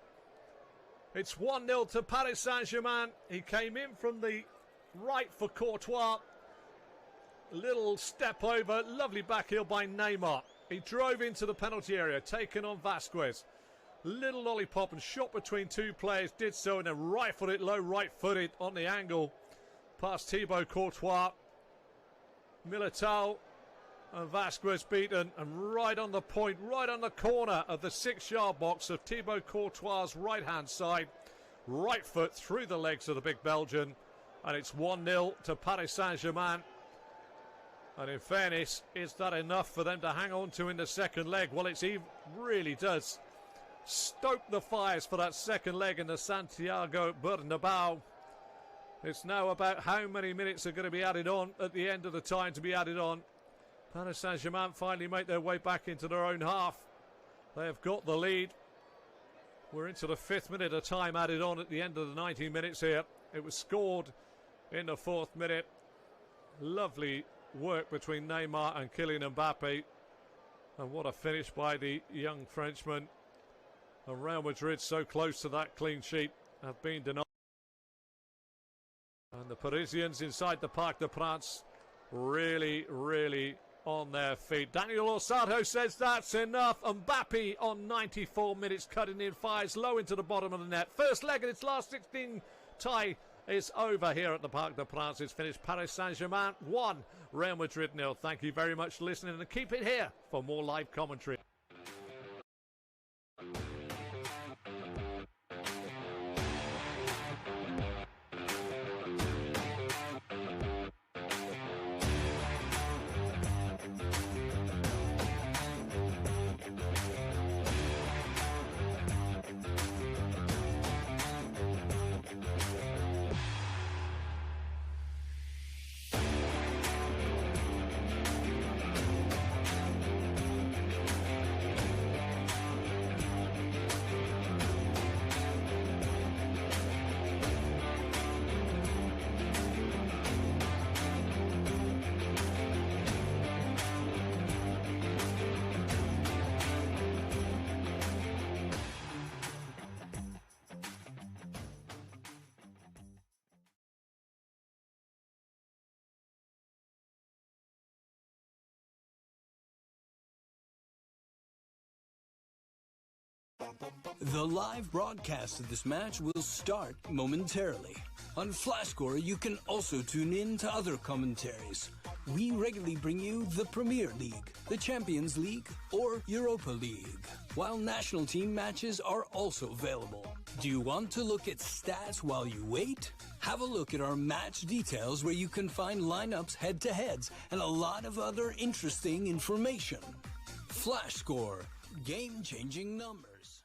It's 1-0 to Paris Saint-Germain. He came in from the right for Courtois. Little step over, lovely back heel by Neymar. He drove into the penalty area, taken on Vazquez. Little lollipop and shot between two players, did so, and then right-footed, low right-footed on the angle. Past Thibaut Courtois. Militao and Vazquez beaten, and right on the point, right on the corner of the 6-yard box of Thibaut Courtois' right-hand side. Right foot through the legs of the big Belgian, and it's 1-0 to Paris Saint-Germain. And in fairness, is that enough for them to hang on to in the second leg? Well, it really does stoke the fires for that second leg in the Santiago Bernabeu. It's now about how many minutes are going to be added on at the end of the time to be added on. Paris Saint-Germain finally make their way back into their own half. They have got the lead. We're into the 5th minute of time added on at the end of the 90 minutes here. It was scored in the 4th minute. Lovely work between Neymar and Kylian Mbappe. And what a finish by the young Frenchman. And Real Madrid so close to that clean sheet have been denied. And the Parisians inside the Parc des Princes really on their feet. Daniel Orsato says that's enough. Mbappe on 94 minutes cutting in, fires low into the bottom of the net. First leg of its last 16 tie is over here at the Parc des Princes. It's finished Paris Saint-Germain 1, Real Madrid 0. Thank you very much for listening, and keep it here for more live commentary. The live broadcast of this match will start momentarily. On FlashScore, you can also tune in to other commentaries. We regularly bring you the Premier League, the Champions League, or Europa League, while national team matches are also available. Do you want to look at stats while you wait? Have a look at our match details where you can find lineups, head-to-heads, and a lot of other interesting information. Flash Score, game-changing numbers.